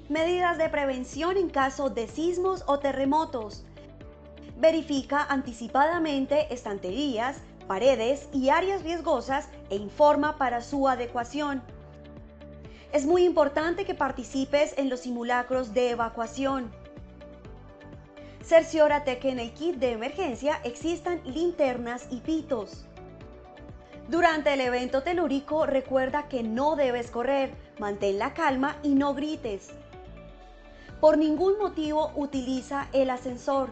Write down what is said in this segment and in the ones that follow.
Medidas de prevención en caso de sismos o terremotos. Verifica anticipadamente estanterías, paredes y áreas riesgosas e informa para su adecuación. Es muy importante que participes en los simulacros de evacuación. Cerciórate que en el kit de emergencia existan linternas y pitos. Durante el evento telúrico, recuerda que no debes correr, mantén la calma y no grites. Por ningún motivo utiliza el ascensor.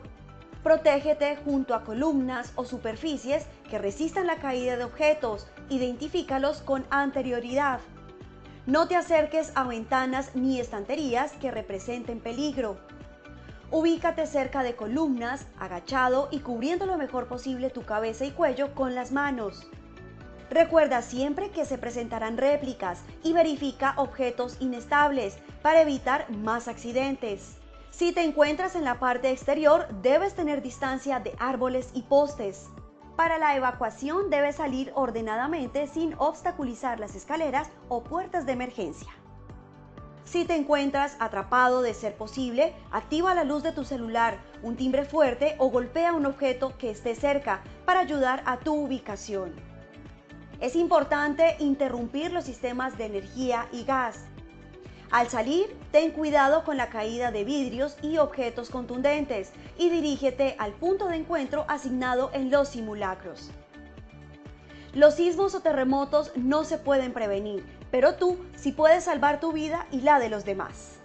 Protégete junto a columnas o superficies que resistan la caída de objetos. Identifícalos con anterioridad. No te acerques a ventanas ni estanterías que representen peligro. Ubícate cerca de columnas, agachado y cubriendo lo mejor posible tu cabeza y cuello con las manos. Recuerda siempre que se presentarán réplicas y verifica objetos inestables para evitar más accidentes. Si te encuentras en la parte exterior, debes tener distancia de árboles y postes. Para la evacuación debes salir ordenadamente sin obstaculizar las escaleras o puertas de emergencia. Si te encuentras atrapado, de ser posible, activa la luz de tu celular, un timbre fuerte o golpea un objeto que esté cerca para ayudar a tu ubicación. Es importante interrumpir los sistemas de energía y gas. Al salir, ten cuidado con la caída de vidrios y objetos contundentes y dirígete al punto de encuentro asignado en los simulacros. Los sismos o terremotos no se pueden prevenir, pero tú sí puedes salvar tu vida y la de los demás.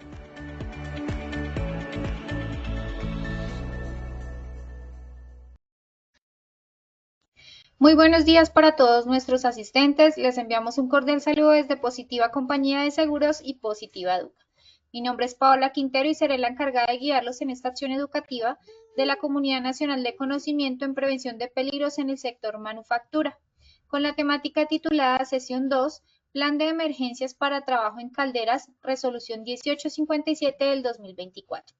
Muy buenos días para todos nuestros asistentes. Les enviamos un cordial saludo desde Positiva Compañía de Seguros y Positiva Educa. Mi nombre es Paola Quintero y seré la encargada de guiarlos en esta acción educativa de la Comunidad Nacional de Conocimiento en Prevención de Peligros en el Sector Manufactura, con la temática titulada Sesión 2, Plan de Emergencias para Trabajo en Calderas, Resolución 1857 del 2024.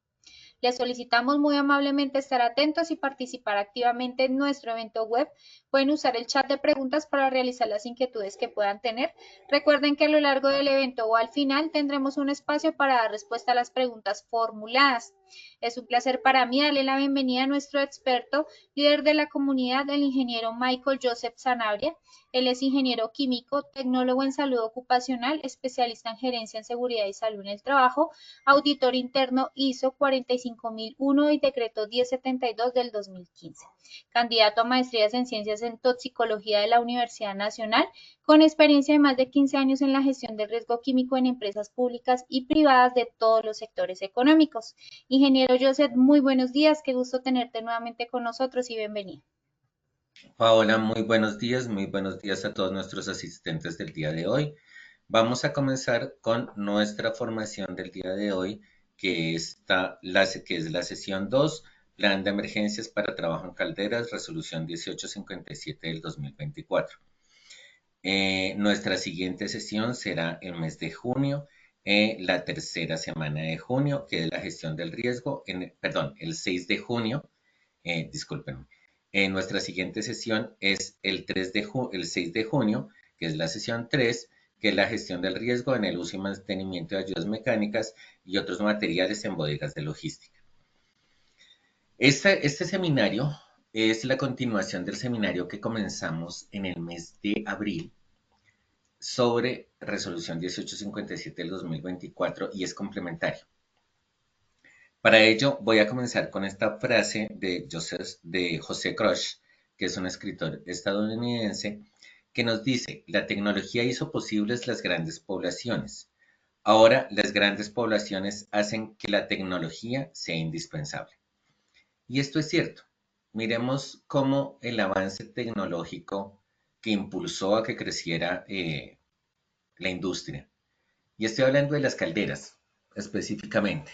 Les solicitamos muy amablemente estar atentos y participar activamente en nuestro evento web. Pueden usar el chat de preguntas para realizar las inquietudes que puedan tener. Recuerden que a lo largo del evento o al final tendremos un espacio para dar respuesta a las preguntas formuladas. Es un placer para mí darle la bienvenida a nuestro experto, líder de la comunidad, el ingeniero Michael Joseph Sanabria. Él es ingeniero químico, tecnólogo en salud ocupacional, especialista en gerencia en seguridad y salud en el trabajo, auditor interno ISO 45001 y decreto 1072 del 2015. Candidato a maestrías en ciencias en toxicología de la Universidad Nacional, con experiencia de más de 15 años en la gestión del riesgo químico en empresas públicas y privadas de todos los sectores económicos. Ingeniero Joseph, muy buenos días, qué gusto tenerte nuevamente con nosotros y bienvenido. Paola, muy buenos días a todos nuestros asistentes del día de hoy. Vamos a comenzar con nuestra formación del día de hoy, que es la sesión 2, Plan de Emergencias para Trabajo en Calderas, Resolución 1857 del 2024. Nuestra siguiente sesión será el mes de junio, la tercera semana de junio, que es la gestión del riesgo, el 6 de junio, discúlpenme. Nuestra siguiente sesión es el 6 de junio, que es la sesión 3, que es la gestión del riesgo en el uso y mantenimiento de ayudas mecánicas y otros materiales en bodegas de logística. Este seminario es la continuación del seminario que comenzamos en el mes de abril sobre Resolución 1857 del 2024 y es complementario. Para ello voy a comenzar con esta frase de José Crush, que es un escritor estadounidense, que nos dice: la tecnología hizo posibles las grandes poblaciones. Ahora las grandes poblaciones hacen que la tecnología sea indispensable. Y esto es cierto. Miremos cómo el avance tecnológico que impulsó a que creciera la industria. Y estoy hablando de las calderas, específicamente.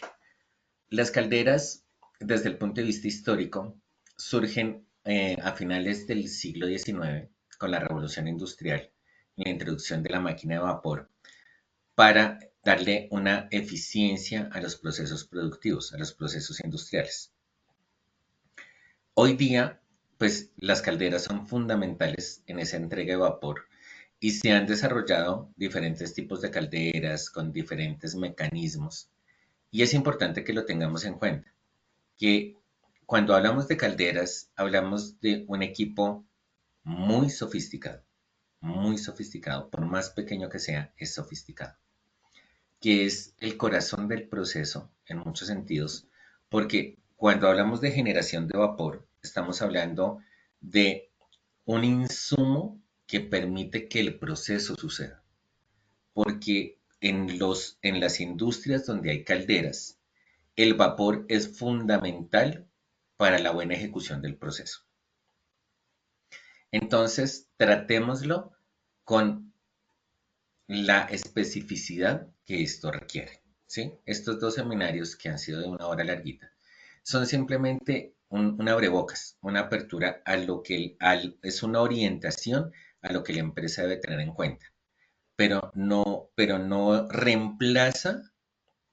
Las calderas, desde el punto de vista histórico, surgen a finales del siglo XIX con la Revolución Industrial y la introducción de la máquina de vapor para darle una eficiencia a los procesos productivos, a los procesos industriales. Hoy día, pues las calderas son fundamentales en esa entrega de vapor y se han desarrollado diferentes tipos de calderas con diferentes mecanismos Y es importante que lo tengamos en cuenta, que cuando hablamos de calderas, hablamos de un equipo muy sofisticado, por más pequeño que sea, es sofisticado, que es el corazón del proceso en muchos sentidos, porque cuando hablamos de generación de vapor, estamos hablando de un insumo que permite que el proceso suceda, porque en las industrias donde hay calderas, el vapor es fundamental para la buena ejecución del proceso. Entonces, tratémoslo con la especificidad que esto requiere, ¿sí? Estos dos seminarios que han sido de una hora larguita son simplemente un abrebocas, una apertura a lo que es una orientación a lo que la empresa debe tener en cuenta, pero no reemplaza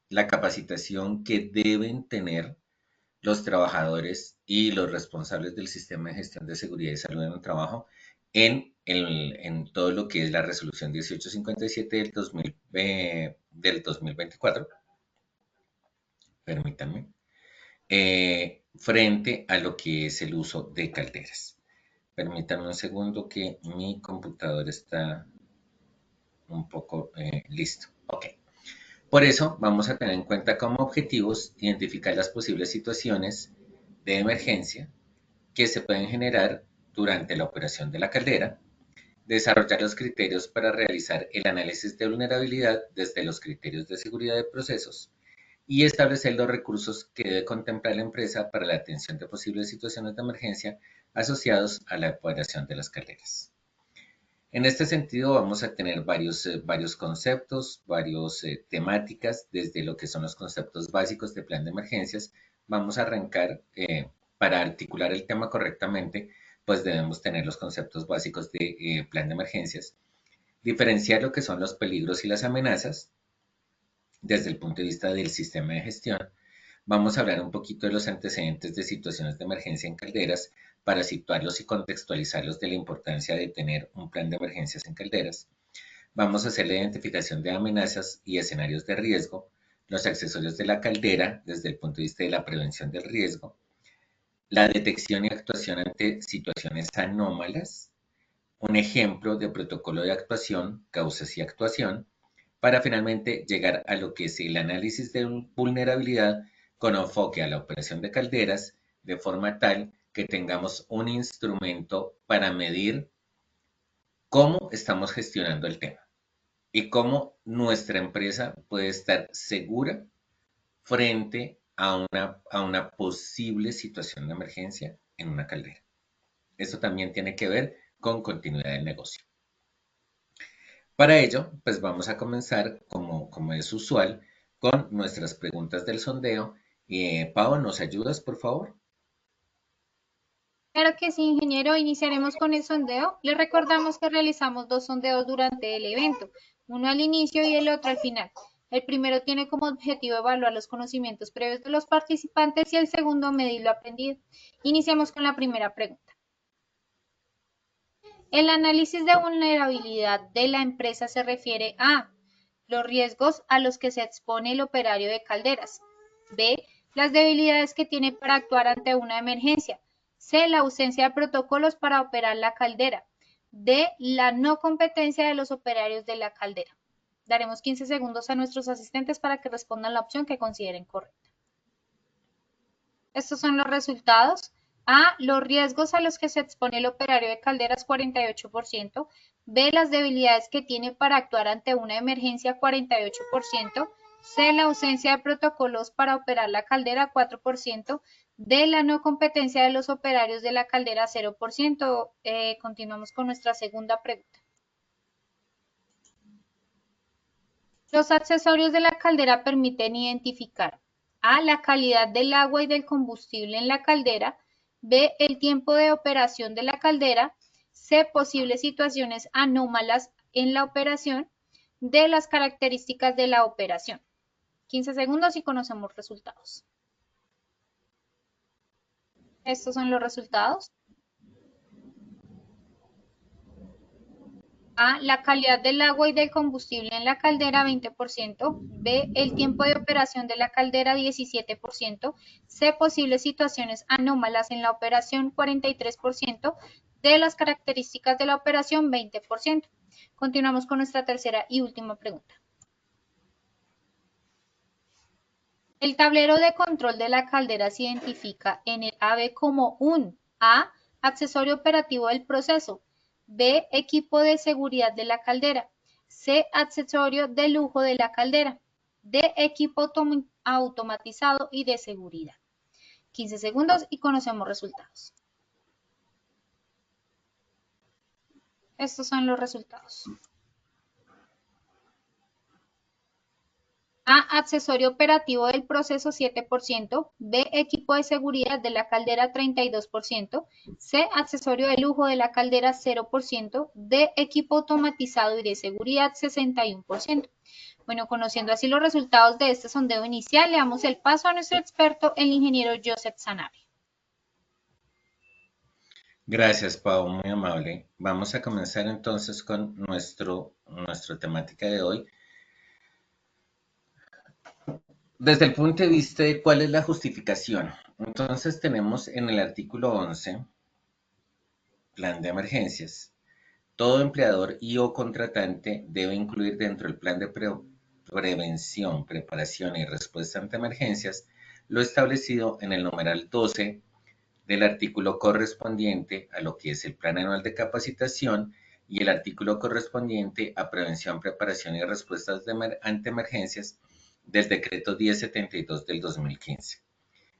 la capacitación que deben tener los trabajadores y los responsables del sistema de gestión de seguridad y salud en el trabajo en todo lo que es la resolución 1857 del 2024, permítanme, frente a lo que es el uso de calderas. Permítanme un segundo que mi computador está un poco listo. Ok. Por eso vamos a tener en cuenta como objetivos identificar las posibles situaciones de emergencia que se pueden generar durante la operación de la caldera, desarrollar los criterios para realizar el análisis de vulnerabilidad desde los criterios de seguridad de procesos y establecer los recursos que debe contemplar la empresa para la atención de posibles situaciones de emergencia asociados a la operación de las calderas. En este sentido, vamos a tener varios conceptos, varias temáticas, desde lo que son los conceptos básicos de plan de emergencias. Vamos a arrancar para articular el tema correctamente, pues debemos tener los conceptos básicos de plan de emergencias, diferenciar lo que son los peligros y las amenazas desde el punto de vista del sistema de gestión. Vamos a hablar un poquito de los antecedentes de situaciones de emergencia en calderas para situarlos y contextualizarlos de la importancia de tener un plan de emergencias en calderas. Vamos a hacer la identificación de amenazas y escenarios de riesgo, los accesorios de la caldera desde el punto de vista de la prevención del riesgo, la detección y actuación ante situaciones anómalas, un ejemplo de protocolo de actuación, causas y actuación, para finalmente llegar a lo que es el análisis de vulnerabilidad con enfoque a la operación de calderas, de forma tal que tengamos un instrumento para medir cómo estamos gestionando el tema y cómo nuestra empresa puede estar segura frente a una posible situación de emergencia en una caldera. Eso también tiene que ver con continuidad del negocio. Para ello, pues vamos a comenzar, como es usual, con nuestras preguntas del sondeo. Pau, ¿nos ayudas, por favor? Claro que sí, ingeniero. Iniciaremos con el sondeo. Les recordamos que realizamos dos sondeos durante el evento, uno al inicio y el otro al final. El primero tiene como objetivo evaluar los conocimientos previos de los participantes y el segundo medir lo aprendido. Iniciamos con la primera pregunta. El análisis de vulnerabilidad de la empresa se refiere a los riesgos a los que se expone el operario de calderas. B. Las debilidades que tiene para actuar ante una emergencia. C. La ausencia de protocolos para operar la caldera. D. La no competencia de los operarios de la caldera. Daremos 15 segundos a nuestros asistentes para que respondan la opción que consideren correcta. Estos son los resultados. A. Los riesgos a los que se expone el operario de calderas, 48%. B. Las debilidades que tiene para actuar ante una emergencia, 48%. C. La ausencia de protocolos para operar la caldera, 4%. D. La no competencia de los operarios de la caldera, 0%. Continuamos con nuestra segunda pregunta. Los accesorios de la caldera permiten identificar A. La calidad del agua y del combustible en la caldera. B. El tiempo de operación de la caldera. C. Posibles situaciones anómalas en la operación. D. Las características de la operación. 15 segundos y conocemos resultados. Estos son los resultados. A, la calidad del agua y del combustible en la caldera 20%, B, el tiempo de operación de la caldera 17%, C, posibles situaciones anómalas en la operación 43%, D, las características de la operación 20%. Continuamos con nuestra tercera y última pregunta. El tablero de control de la caldera se identifica en el AB como un A, accesorio operativo del proceso, B, equipo de seguridad de la caldera, C, accesorio de lujo de la caldera, D, equipo automatizado y de seguridad. 15 segundos y conocemos resultados. Estos son los resultados. A, accesorio operativo del proceso 7%, B, equipo de seguridad de la caldera 32%, C, accesorio de lujo de la caldera 0%, D, equipo automatizado y de seguridad 61%. Bueno, conociendo así los resultados de este sondeo inicial, le damos el paso a nuestro experto, el ingeniero Joseph Sanabria. Gracias, Pau, muy amable. Vamos a comenzar entonces con nuestra temática de hoy. Desde el punto de vista de cuál es la justificación. Entonces tenemos en el artículo 11, plan de emergencias. Todo empleador y o contratante debe incluir dentro del plan de prevención, preparación y respuesta ante emergencias lo establecido en el numeral 12 del artículo correspondiente a lo que es el plan anual de capacitación y el artículo correspondiente a prevención, preparación y respuestas ante emergencias del decreto 1072 del 2015,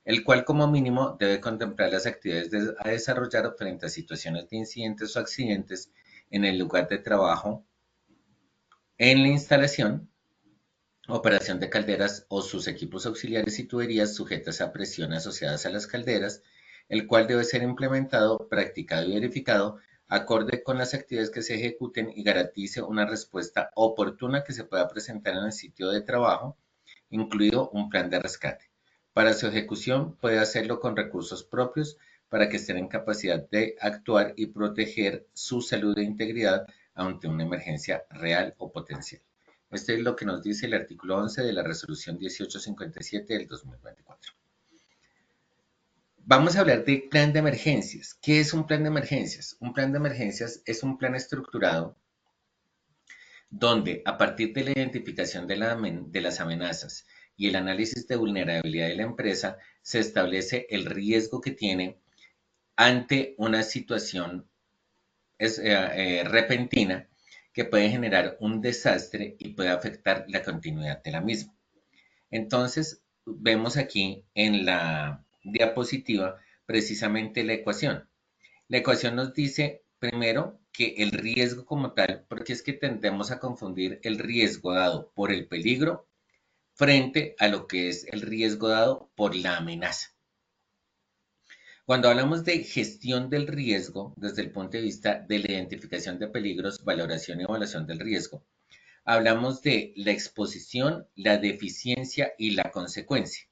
el cual como mínimo debe contemplar las actividades a desarrollar frente a situaciones de incidentes o accidentes en el lugar de trabajo, en la instalación, operación de calderas o sus equipos auxiliares y tuberías sujetas a presión asociadas a las calderas, el cual debe ser implementado, practicado y verificado acorde con las actividades que se ejecuten y garantice una respuesta oportuna que se pueda presentar en el sitio de trabajo, incluido un plan de rescate. Para su ejecución puede hacerlo con recursos propios para que estén en capacidad de actuar y proteger su salud e integridad ante una emergencia real o potencial. Esto es lo que nos dice el artículo 11 de la resolución 1857 del 2024. Vamos a hablar de plan de emergencias. ¿Qué es un plan de emergencias? Un plan de emergencias es un plan estructurado donde a partir de la identificación de las amenazas y el análisis de vulnerabilidad de la empresa, se establece el riesgo que tiene ante una situación repentina que puede generar un desastre y puede afectar la continuidad de la misma. Entonces, vemos aquí en la diapositiva precisamente la ecuación. La ecuación nos dice primero que el riesgo como tal, porque es que tendemos a confundir el riesgo dado por el peligro frente a lo que es el riesgo dado por la amenaza. Cuando hablamos de gestión del riesgo, desde el punto de vista de la identificación de peligros, valoración y evaluación del riesgo, hablamos de la exposición, la deficiencia y la consecuencia,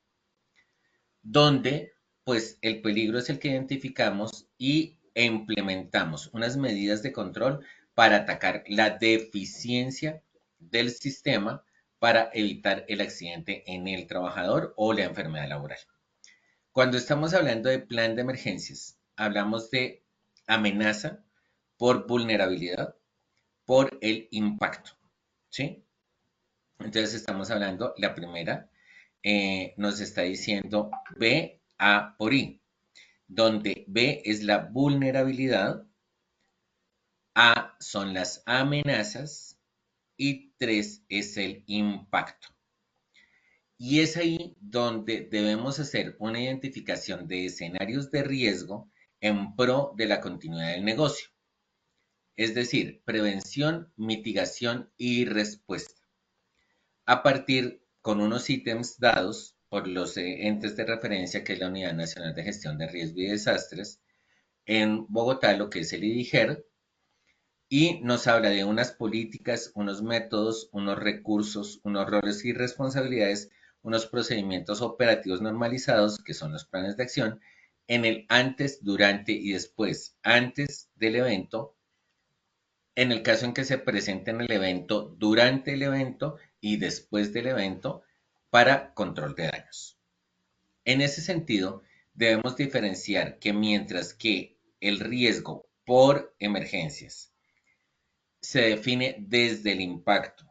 donde pues el peligro es el que identificamos y implementamos unas medidas de control para atacar la deficiencia del sistema para evitar el accidente en el trabajador o la enfermedad laboral. Cuando estamos hablando de plan de emergencias, hablamos de amenaza por vulnerabilidad, por el impacto, ¿sí? Entonces estamos hablando, la primera nos está diciendo B, A por I, donde B es la vulnerabilidad, A son las amenazas y 3 es el impacto. Y es ahí donde debemos hacer una identificación de escenarios de riesgo en pro de la continuidad del negocio. Es decir, prevención, mitigación y respuesta. A partir con unos ítems dados por los entes de referencia, que es la Unidad Nacional de Gestión de Riesgo y Desastres, en Bogotá, lo que es el IDIGER, y nos habla de unas políticas, unos métodos, unos recursos, unos roles y responsabilidades, unos procedimientos operativos normalizados, que son los planes de acción, en el antes, durante y después. Antes del evento, en el caso en que se presente en el evento, durante el evento y después del evento para control de daños. En ese sentido, debemos diferenciar que mientras que el riesgo por emergencias se define desde el impacto,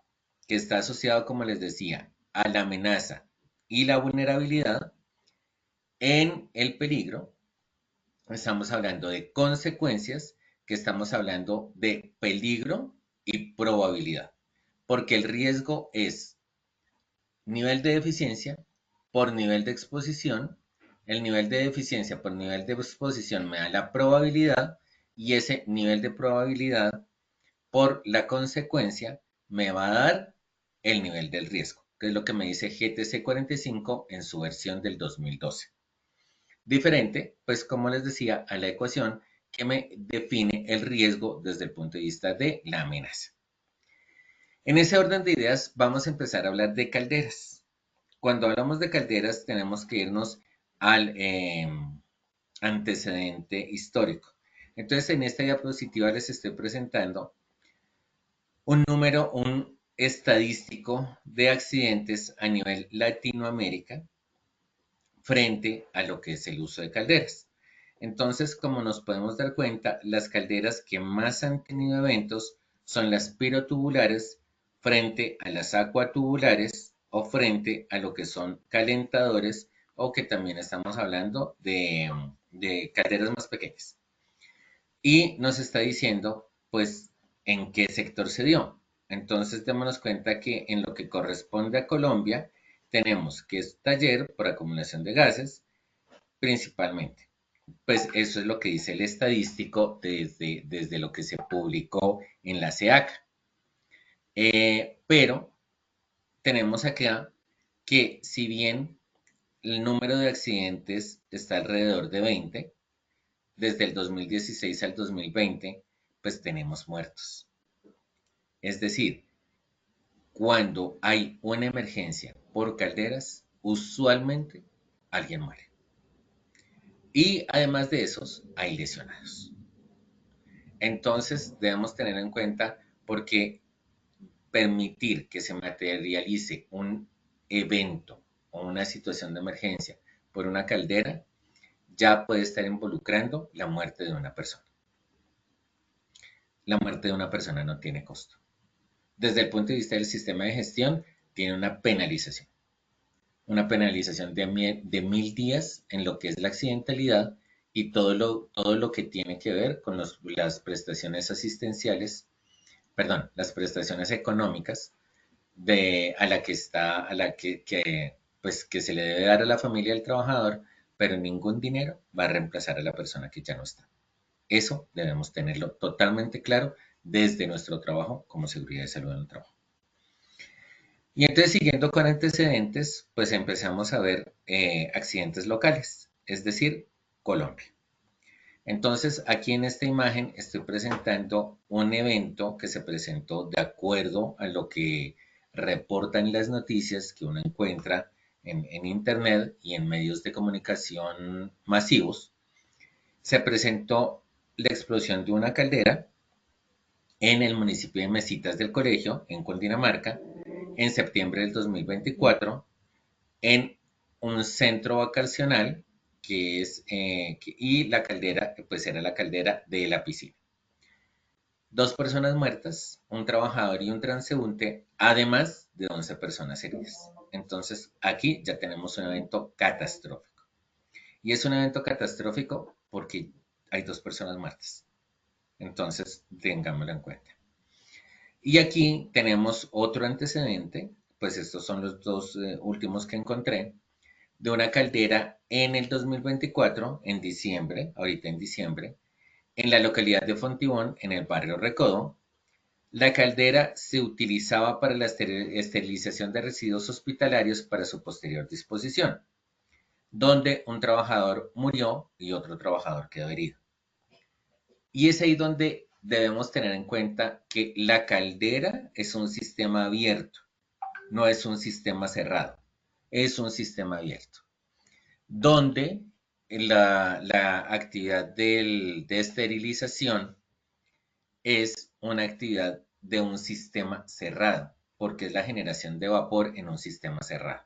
que está asociado, como les decía, a la amenaza y la vulnerabilidad, en el peligro estamos hablando de consecuencias, que estamos hablando de peligro y probabilidad, porque el riesgo es nivel de eficiencia por nivel de exposición, el nivel de eficiencia por nivel de exposición me da la probabilidad y ese nivel de probabilidad por la consecuencia me va a dar el nivel del riesgo, que es lo que me dice GTC 45 en su versión del 2012. Diferente, pues como les decía, a la ecuación que me define el riesgo desde el punto de vista de la amenaza. En ese orden de ideas vamos a empezar a hablar de calderas. Cuando hablamos de calderas tenemos que irnos al antecedente histórico. Entonces en esta diapositiva les estoy presentando un número, un estadístico de accidentes a nivel Latinoamérica frente a lo que es el uso de calderas. Entonces, como nos podemos dar cuenta, las calderas que más han tenido eventos son las pirotubulares frente a las acuatubulares o frente a lo que son calentadores o que también estamos hablando de calderas más pequeñas. Y nos está diciendo, pues, en qué sector se dio. Entonces, démonos cuenta que en lo que corresponde a Colombia, tenemos que es taller por acumulación de gases, principalmente. Pues eso es lo que dice el estadístico desde lo que se publicó en la SEACA. Pero tenemos acá que si bien el número de accidentes está alrededor de 20, desde el 2016 al 2020, pues tenemos muertos. Es decir, cuando hay una emergencia por calderas, usualmente alguien muere. Y además de esos, hay lesionados. Entonces, debemos tener en cuenta porque permitir que se materialice un evento o una situación de emergencia por una caldera ya puede estar involucrando la muerte de una persona. La muerte de una persona no tiene costo. Desde el punto de vista del sistema de gestión, tiene una penalización. Una penalización de 1000 días en lo que es la accidentalidad y todo lo que tiene que ver con las prestaciones asistenciales, perdón, las prestaciones económicas a la pues, que se le debe dar a la familia del trabajador, pero ningún dinero va a reemplazar a la persona que ya no está. Eso debemos tenerlo totalmente claro desde nuestro trabajo como seguridad de salud en el trabajo. Y entonces, siguiendo con antecedentes, pues empezamos a ver accidentes locales, es decir, Colombia. Entonces, aquí en esta imagen estoy presentando un evento que se presentó de acuerdo a lo que reportan las noticias que uno encuentra en Internet y en medios de comunicación masivos. Se presentó la explosión de una caldera en el municipio de Mesitas del Colegio, en Cundinamarca, en septiembre del 2024, en un centro vacacional y la caldera, pues era la caldera de la piscina. 2 personas muertas, un trabajador y un transeúnte, además de 11 personas heridas. Entonces, aquí ya tenemos un evento catastrófico. Y es un evento catastrófico porque hay 2 personas muertas. Entonces, tengámoslo en cuenta. Y aquí tenemos otro antecedente, pues estos son los dos últimos que encontré, de una caldera en el 2024, en diciembre, ahorita en diciembre, en la localidad de Fontibón, en el barrio Recodo. La caldera se utilizaba para la esterilización de residuos hospitalarios para su posterior disposición, donde un trabajador murió y otro trabajador quedó herido. Y es ahí donde debemos tener en cuenta que la caldera es un sistema abierto, no es un sistema cerrado, es un sistema abierto, donde la actividad de esterilización es una actividad de un sistema cerrado, porque es la generación de vapor en un sistema cerrado,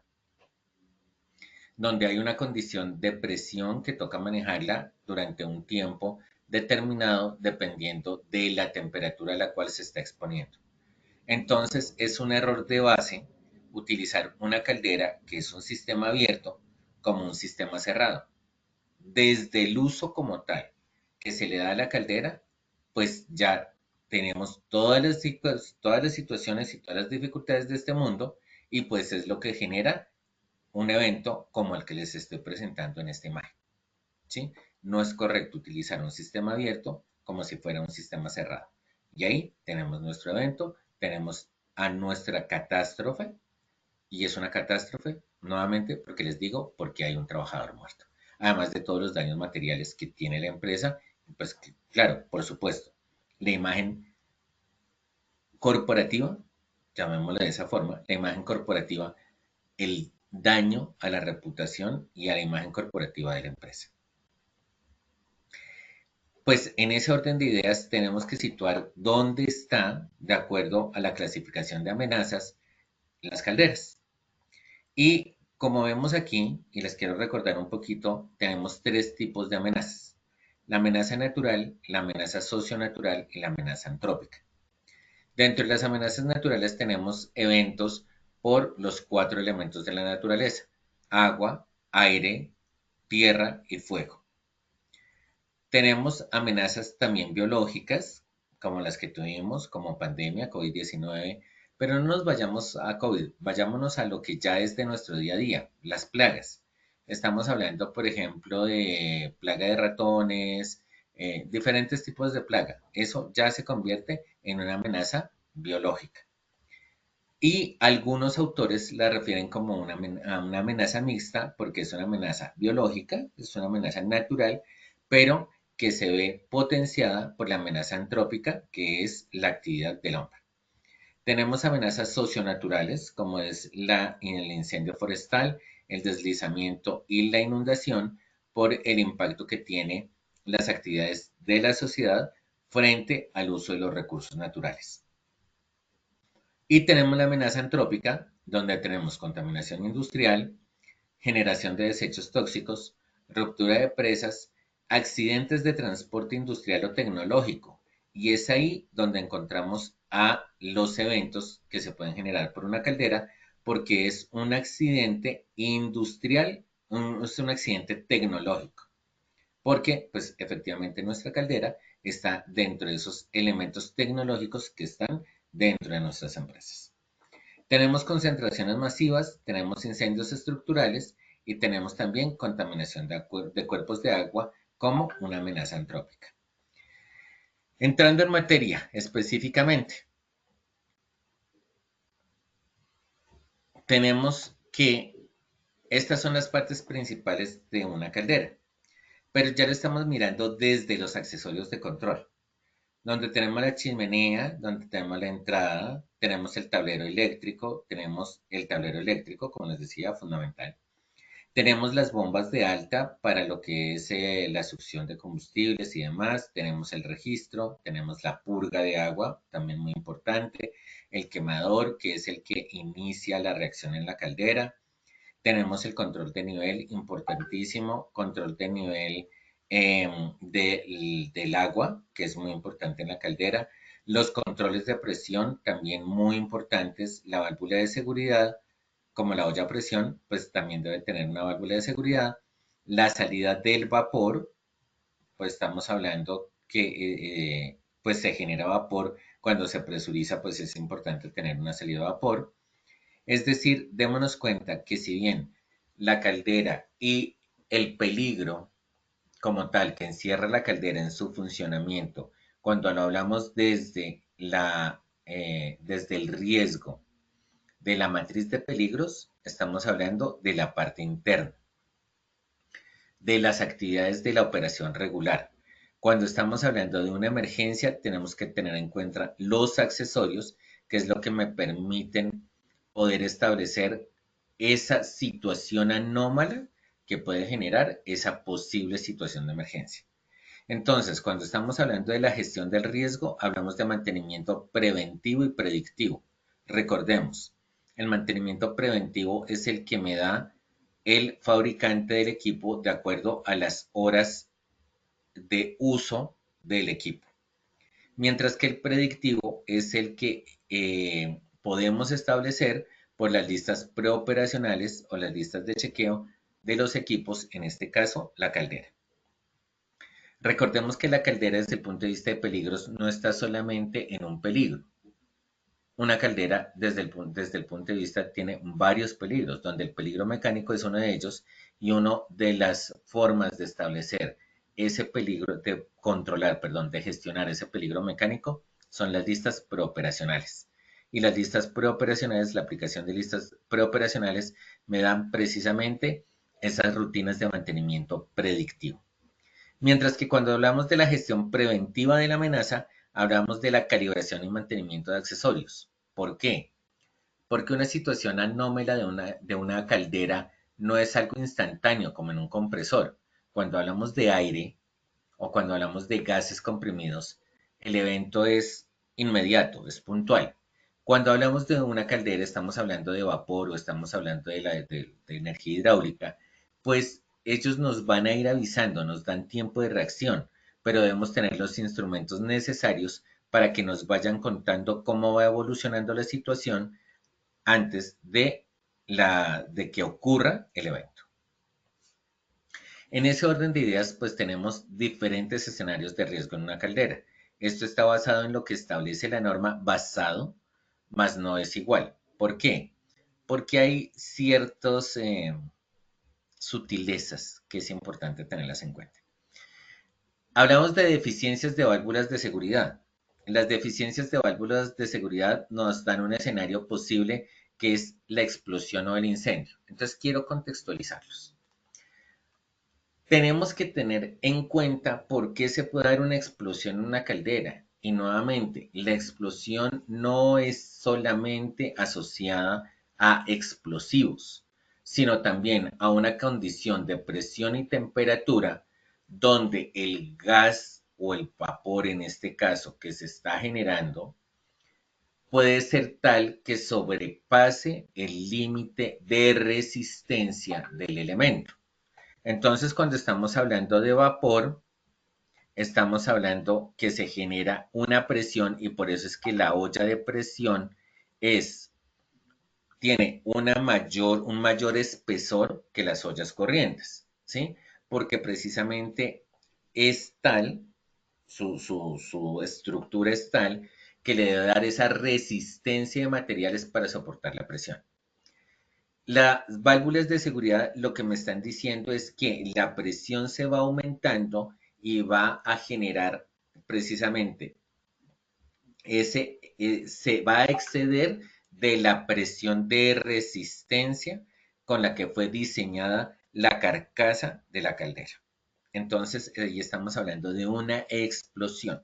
donde hay una condición de presión que toca manejarla durante un tiempo determinado dependiendo de la temperatura a la cual se está exponiendo. Entonces es un error de base utilizar una caldera que es un sistema abierto como un sistema cerrado. Desde el uso como tal que se le da a la caldera, pues ya tenemos todas las situaciones y todas las dificultades de este mundo y pues es lo que genera un evento como el que les estoy presentando en esta imagen, ¿sí? No es correcto utilizar un sistema abierto como si fuera un sistema cerrado. Y ahí tenemos nuestro evento, tenemos a nuestra catástrofe, y es una catástrofe, nuevamente, porque les digo, porque hay un trabajador muerto. Además de todos los daños materiales que tiene la empresa, pues claro, por supuesto, la imagen corporativa, llamémosla de esa forma, la imagen corporativa, el daño a la reputación y a la imagen corporativa de la empresa. Pues en ese orden de ideas tenemos que situar dónde está, de acuerdo a la clasificación de amenazas, las calderas. Y como vemos aquí, y les quiero recordar un poquito, tenemos tres tipos de amenazas. La amenaza natural, la amenaza socionatural y la amenaza antrópica. Dentro de las amenazas naturales tenemos eventos por los cuatro elementos de la naturaleza: agua, aire, tierra y fuego. Tenemos amenazas también biológicas, como las que tuvimos, como pandemia, COVID-19, pero no nos vayamos a COVID, vayámonos a lo que ya es de nuestro día a día, las plagas. Estamos hablando, por ejemplo, de plaga de ratones, diferentes tipos de plaga. Eso ya se convierte en una amenaza biológica. Y algunos autores la refieren como a una amenaza mixta porque es una amenaza biológica, es una amenaza natural, pero que se ve potenciada por la amenaza antrópica, que es la actividad del hombre. Tenemos amenazas socionaturales, como es el incendio forestal, el deslizamiento y la inundación, por el impacto que tiene las actividades de la sociedad frente al uso de los recursos naturales. Y tenemos la amenaza antrópica, donde tenemos contaminación industrial, generación de desechos tóxicos, ruptura de presas, accidentes de transporte industrial o tecnológico. Y es ahí donde encontramos a los eventos que se pueden generar por una caldera, porque es un accidente industrial, es un accidente tecnológico. Porque, pues, efectivamente nuestra caldera está dentro de esos elementos tecnológicos que están dentro de nuestras empresas. Tenemos concentraciones masivas, tenemos incendios estructurales y tenemos también contaminación de cuerpos de agua como una amenaza antrópica. Entrando en materia específicamente, tenemos que estas son las partes principales de una caldera, pero ya lo estamos mirando desde los accesorios de control, donde tenemos la chimenea, donde tenemos la entrada, tenemos el tablero eléctrico, como les decía, fundamental. Tenemos las bombas de alta para lo que es la succión de combustibles y demás. Tenemos el registro, tenemos la purga de agua, también muy importante. El quemador, que es el que inicia la reacción en la caldera. Tenemos el control de nivel, importantísimo. Control de nivel del agua, que es muy importante en la caldera. Los controles de presión, también muy importantes. La válvula de seguridad, como la olla a presión, pues también debe tener una válvula de seguridad. La salida del vapor, pues estamos hablando que pues se genera vapor cuando se presuriza, pues es importante tener una salida de vapor. Es decir, démonos cuenta que si bien la caldera y el peligro como tal que encierra la caldera en su funcionamiento, cuando lo hablamos desde el riesgo de la matriz de peligros, estamos hablando de la parte interna, de las actividades de la operación regular. Cuando estamos hablando de una emergencia, tenemos que tener en cuenta los accesorios, que es lo que me permiten poder establecer esa situación anómala que puede generar esa posible situación de emergencia. Entonces, cuando estamos hablando de la gestión del riesgo, hablamos de mantenimiento preventivo y predictivo. Recordemos, el mantenimiento preventivo es el que me da el fabricante del equipo de acuerdo a las horas de uso del equipo. Mientras que el predictivo es el que podemos establecer por las listas preoperacionales o las listas de chequeo de los equipos, en este caso la caldera. Recordemos que la caldera desde el punto de vista de peligros no está solamente en un peligro. Una caldera desde el punto de vista tiene varios peligros, donde el peligro mecánico es uno de ellos y una de las formas de establecer ese peligro, de controlar, perdón, de gestionar ese peligro mecánico son las listas preoperacionales. Y las listas preoperacionales, la aplicación de listas preoperacionales me dan precisamente esas rutinas de mantenimiento predictivo. Mientras que cuando hablamos de la gestión preventiva de la amenaza, hablamos de la calibración y mantenimiento de accesorios. ¿Por qué? Porque una situación anómala de una caldera no es algo instantáneo como en un compresor. Cuando hablamos de aire o cuando hablamos de gases comprimidos, el evento es inmediato, es puntual. Cuando hablamos de una caldera, estamos hablando de vapor o estamos hablando de energía hidráulica, pues ellos nos van a ir avisando, nos dan tiempo de reacción, pero debemos tener los instrumentos necesarios para que nos vayan contando cómo va evolucionando la situación antes de que ocurra el evento. En ese orden de ideas, pues tenemos diferentes escenarios de riesgo en una caldera. Esto está basado en lo que establece la norma basado, más no es igual. ¿Por qué? Porque hay ciertas sutilezas que es importante tenerlas en cuenta. Hablamos de deficiencias de válvulas de seguridad. Las deficiencias de válvulas de seguridad nos dan un escenario posible que es la explosión o el incendio. Entonces quiero contextualizarlos. Tenemos que tener en cuenta por qué se puede dar una explosión en una caldera. Y nuevamente, la explosión no es solamente asociada a explosivos, sino también a una condición de presión y temperatura donde el gas o el vapor, en este caso, que se está generando, puede ser tal que sobrepase el límite de resistencia del elemento. Entonces, cuando estamos hablando de vapor, estamos hablando que se genera una presión y por eso es que la olla de presión tiene un mayor espesor que las ollas corrientes, ¿sí? Porque precisamente es tal, su estructura es tal que le debe dar esa resistencia de materiales para soportar la presión. Las válvulas de seguridad lo que me están diciendo es que la presión se va aumentando y va a generar precisamente se va a exceder de la presión de resistencia con la que fue diseñada la carcasa de la caldera. Entonces, ahí estamos hablando de una explosión.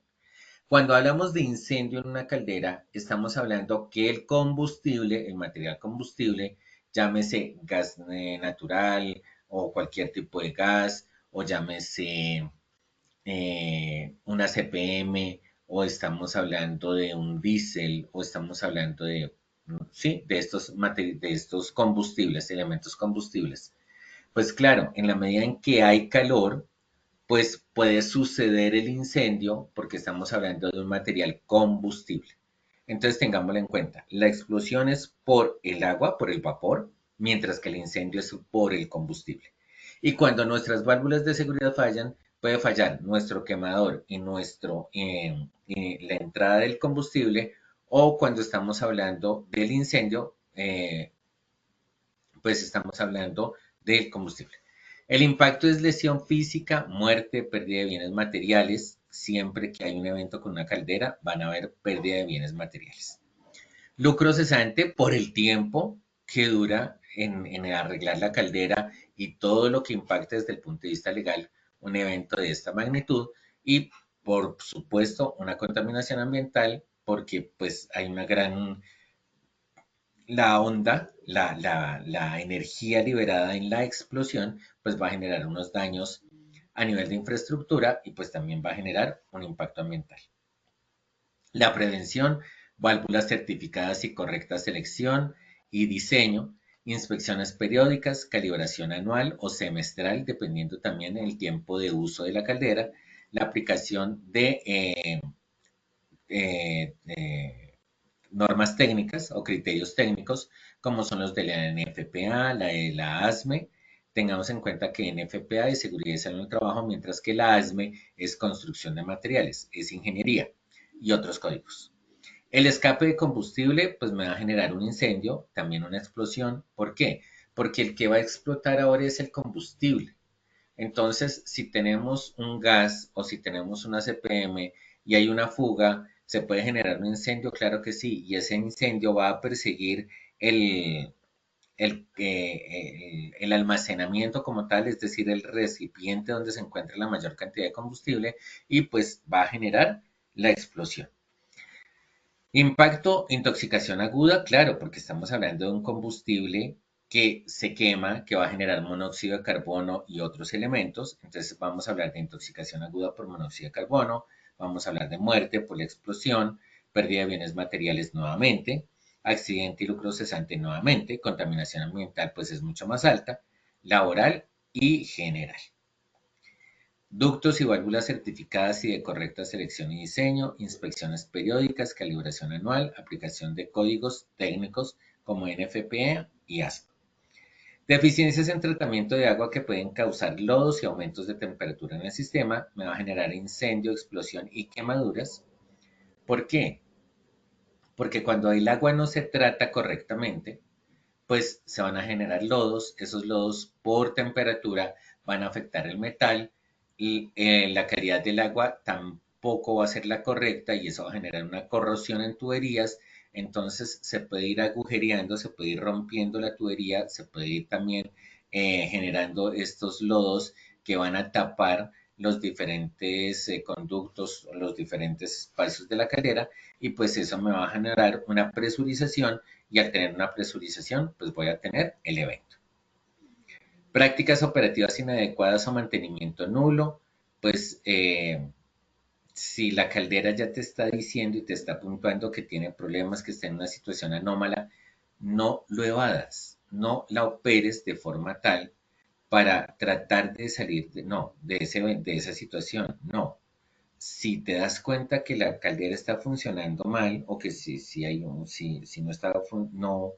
Cuando hablamos de incendio en una caldera, estamos hablando que el combustible, el material combustible, llámese gas natural o cualquier tipo de gas, o llámese una CPM, o estamos hablando de un diésel, o estamos hablando de, sí, de estos combustibles, elementos combustibles. Pues claro, en la medida en que hay calor, pues puede suceder el incendio porque estamos hablando de un material combustible. Entonces tengámoslo en cuenta. La explosión es por el agua, por el vapor, mientras que el incendio es por el combustible. Y cuando nuestras válvulas de seguridad fallan, puede fallar nuestro quemador y la entrada del combustible, o cuando estamos hablando del incendio, pues estamos hablando del combustible. El impacto es lesión física, muerte, pérdida de bienes materiales. Siempre que hay un evento con una caldera, van a haber pérdida de bienes materiales. Lucro cesante por el tiempo que dura en arreglar la caldera y todo lo que impacta desde el punto de vista legal un evento de esta magnitud. Y por supuesto una contaminación ambiental porque pues hay una gran la onda, la energía liberada en la explosión, pues va a generar unos daños a nivel de infraestructura y pues también va a generar un impacto ambiental. La prevención, válvulas certificadas y correcta selección y diseño, inspecciones periódicas, calibración anual o semestral, dependiendo también del tiempo de uso de la caldera, la aplicación de normas técnicas o criterios técnicos, como son los de la NFPA, la de la ASME. Tengamos en cuenta que NFPA es seguridad y salud en el trabajo, mientras que la ASME es construcción de materiales, es ingeniería y otros códigos. El escape de combustible, pues me va a generar un incendio, también una explosión. ¿Por qué? Porque el que va a explotar ahora es el combustible. Entonces, si tenemos un gas o si tenemos una CPM y hay una fuga, ¿se puede generar un incendio? Claro que sí, y ese incendio va a perseguir el, el almacenamiento como tal, es decir, el recipiente donde se encuentra la mayor cantidad de combustible y pues va a generar la explosión. Impacto, intoxicación aguda, claro, porque estamos hablando de un combustible que se quema, que va a generar monóxido de carbono y otros elementos. Entonces vamos a hablar de intoxicación aguda por monóxido de carbono, vamos a hablar de muerte por la explosión, pérdida de bienes materiales nuevamente, accidente y lucro cesante nuevamente, contaminación ambiental pues es mucho más alta, laboral y general. Ductos y válvulas certificadas y de correcta selección y diseño, inspecciones periódicas, calibración anual, aplicación de códigos técnicos como NFPA y ASP. Deficiencias en tratamiento de agua que pueden causar lodos y aumentos de temperatura en el sistema, me va a generar incendio, explosión y quemaduras. ¿Por qué? Porque cuando el agua no se trata correctamente, pues se van a generar lodos, esos lodos por temperatura van a afectar el metal y la calidad del agua tampoco va a ser la correcta y eso va a generar una corrosión en tuberías, entonces se puede ir agujereando, se puede ir rompiendo la tubería, se puede ir también generando estos lodos que van a tapar los diferentes conductos, los diferentes espacios de la caldera y pues eso me va a generar una presurización y al tener una presurización, pues voy a tener el evento. Prácticas operativas inadecuadas o mantenimiento nulo, pues si la caldera ya te está diciendo y te está puntuando que tiene problemas, que está en una situación anómala, no lo evadas, no la operes de forma tal para tratar de salir de esa situación, no. Si te das cuenta que la caldera está funcionando mal o que si no está, no,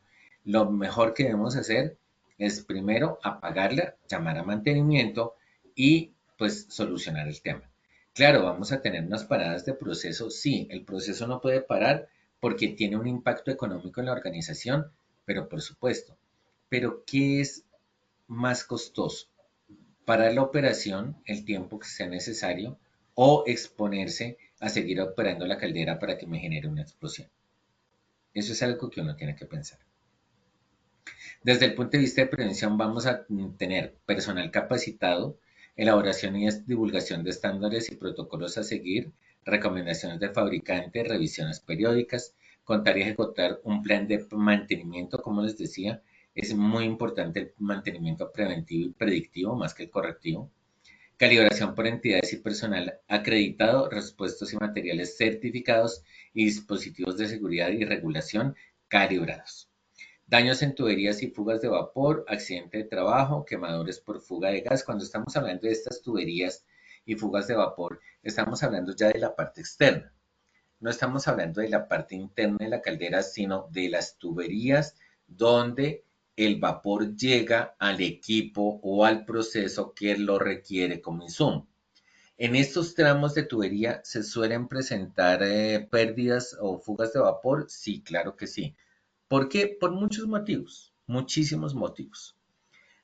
lo mejor que debemos hacer es primero apagarla, llamar a mantenimiento y pues solucionar el tema. Claro, vamos a tener unas paradas de proceso, sí, el proceso no puede parar porque tiene un impacto económico en la organización, pero por supuesto. Pero ¿qué es más costoso? Parar la operación el tiempo que sea necesario o exponerse a seguir operando la caldera para que me genere una explosión. Eso es algo que uno tiene que pensar. Desde el punto de vista de prevención vamos a tener personal capacitado, elaboración y divulgación de estándares y protocolos a seguir, recomendaciones del fabricante, revisiones periódicas, contar y ejecutar un plan de mantenimiento, como les decía, es muy importante el mantenimiento preventivo y predictivo más que el correctivo. Calibración por entidades y personal acreditado, repuestos y materiales certificados y dispositivos de seguridad y regulación calibrados. Daños en tuberías y fugas de vapor, accidente de trabajo, quemadores por fuga de gas. Cuando estamos hablando de estas tuberías y fugas de vapor, estamos hablando ya de la parte externa. No estamos hablando de la parte interna de la caldera, sino de las tuberías donde el vapor llega al equipo o al proceso que lo requiere como insumo. En estos tramos de tubería se suelen presentar pérdidas o fugas de vapor. Sí, claro que sí. ¿Por qué? Por muchos motivos, muchísimos motivos.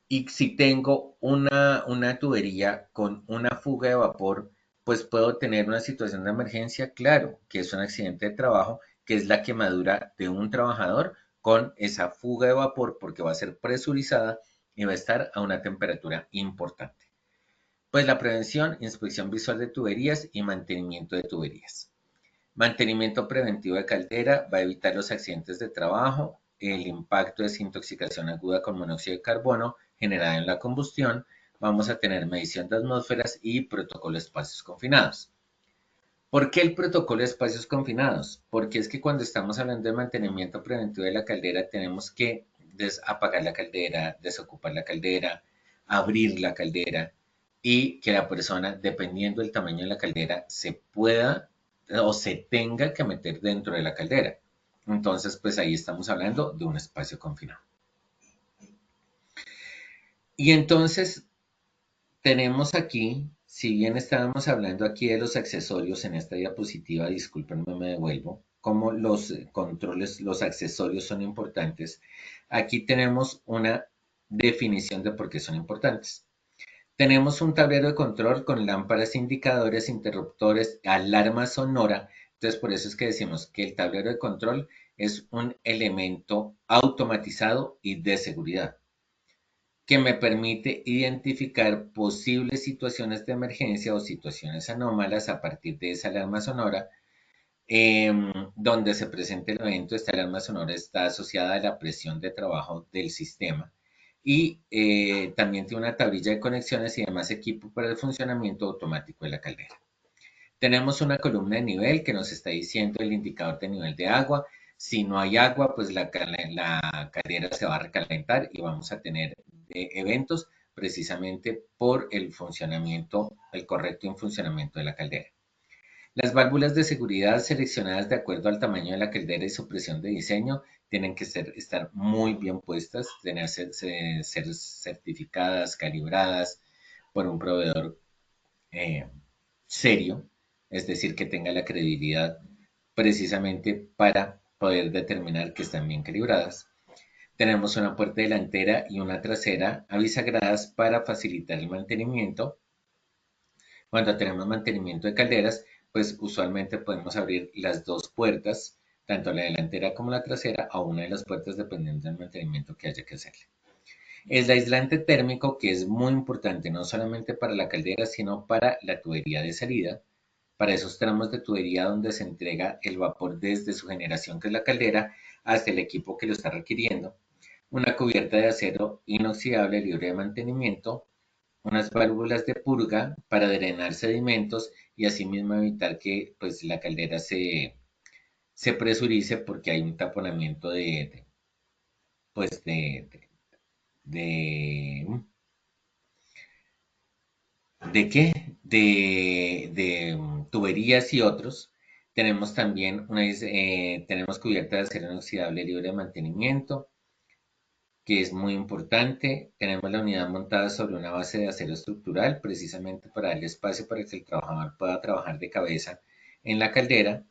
Y si tengo una tubería con una fuga de vapor, pues puedo tener una situación de emergencia, claro, que es un accidente de trabajo, que es la quemadura de un trabajador con esa fuga de vapor porque va a ser presurizada y va a estar a una temperatura importante. Pues la prevención, inspección visual de tuberías y mantenimiento de tuberías. Mantenimiento preventivo de caldera va a evitar los accidentes de trabajo, el impacto de desintoxicación aguda con monóxido de carbono generada en la combustión, vamos a tener medición de atmósferas y protocolo de espacios confinados. ¿Por qué el protocolo de espacios confinados? Porque es que cuando estamos hablando de mantenimiento preventivo de la caldera, tenemos que apagar la caldera, desocupar la caldera, abrir la caldera y que la persona, dependiendo del tamaño de la caldera, se pueda o se tenga que meter dentro de la caldera. Entonces, pues ahí estamos hablando de un espacio confinado. Y entonces tenemos aquí, si bien estábamos hablando aquí de los accesorios en esta diapositiva, discúlpenme, me devuelvo, como los controles, los accesorios son importantes, aquí tenemos una definición de por qué son importantes. Tenemos un tablero de control con lámparas, indicadores, interruptores, alarma sonora. Entonces, por eso es que decimos que el tablero de control es un elemento automatizado y de seguridad que me permite identificar posibles situaciones de emergencia o situaciones anómalas a partir de esa alarma sonora. Donde se presente el evento, esta alarma sonora está asociada a la presión de trabajo del sistema y también tiene una tablilla de conexiones y demás equipo para el funcionamiento automático de la caldera. Tenemos una columna de nivel que nos está diciendo el indicador de nivel de agua. Si no hay agua, pues la caldera se va a recalentar y vamos a tener eventos precisamente por el funcionamiento, el correcto funcionamiento de la caldera. Las válvulas de seguridad seleccionadas de acuerdo al tamaño de la caldera y su presión de diseño tienen que estar muy bien puestas, ser certificadas, calibradas por un proveedor serio, es decir, que tenga la credibilidad precisamente para poder determinar que están bien calibradas. Tenemos una puerta delantera y una trasera avisagradas para facilitar el mantenimiento. Cuando tenemos mantenimiento de calderas, pues usualmente podemos abrir las dos puertas, tanto la delantera como la trasera, a una de las puertas dependiendo del mantenimiento que haya que hacerle. El aislante térmico, que es muy importante no solamente para la caldera, sino para la tubería de salida, para esos tramos de tubería donde se entrega el vapor desde su generación, que es la caldera, hasta el equipo que lo está requiriendo. Una cubierta de acero inoxidable libre de mantenimiento, unas válvulas de purga para drenar sedimentos y asimismo evitar que pues, la caldera se presurice porque hay un taponamiento pues ¿de qué? De tuberías y otros. Tenemos también tenemos cubierta de acero inoxidable libre de mantenimiento, que es muy importante. Tenemos la unidad montada sobre una base de acero estructural, precisamente para darle espacio para que el trabajador pueda trabajar de cabeza en la caldera.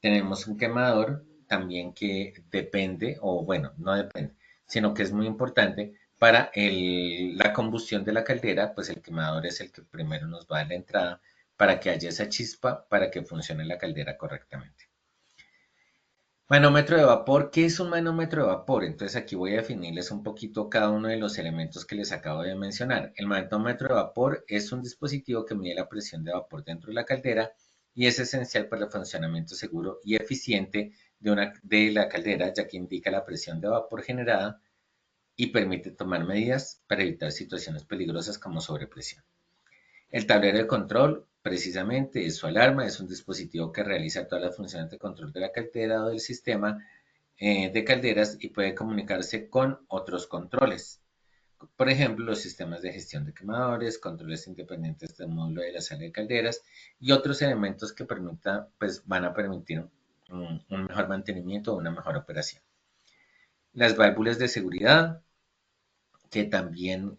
Tenemos un quemador también que depende, o bueno, no depende, sino que es muy importante para la combustión de la caldera, pues el quemador es el que primero nos va a dar la entrada para que haya esa chispa, para que funcione la caldera correctamente. Manómetro de vapor. ¿Qué es un manómetro de vapor? Entonces aquí voy a definirles un poquito cada uno de los elementos que les acabo de mencionar. El manómetro de vapor es un dispositivo que mide la presión de vapor dentro de la caldera y es esencial para el funcionamiento seguro y eficiente de la caldera, ya que indica la presión de vapor generada y permite tomar medidas para evitar situaciones peligrosas como sobrepresión. El tablero de control, precisamente, es su alarma, es un dispositivo que realiza todas las funciones de control de la caldera o del sistema de calderas y puede comunicarse con otros controles. Por ejemplo, los sistemas de gestión de quemadores, controles independientes del módulo de la sala de calderas y otros elementos que pues, van a permitir un mejor mantenimiento o una mejor operación. Las válvulas de seguridad, que también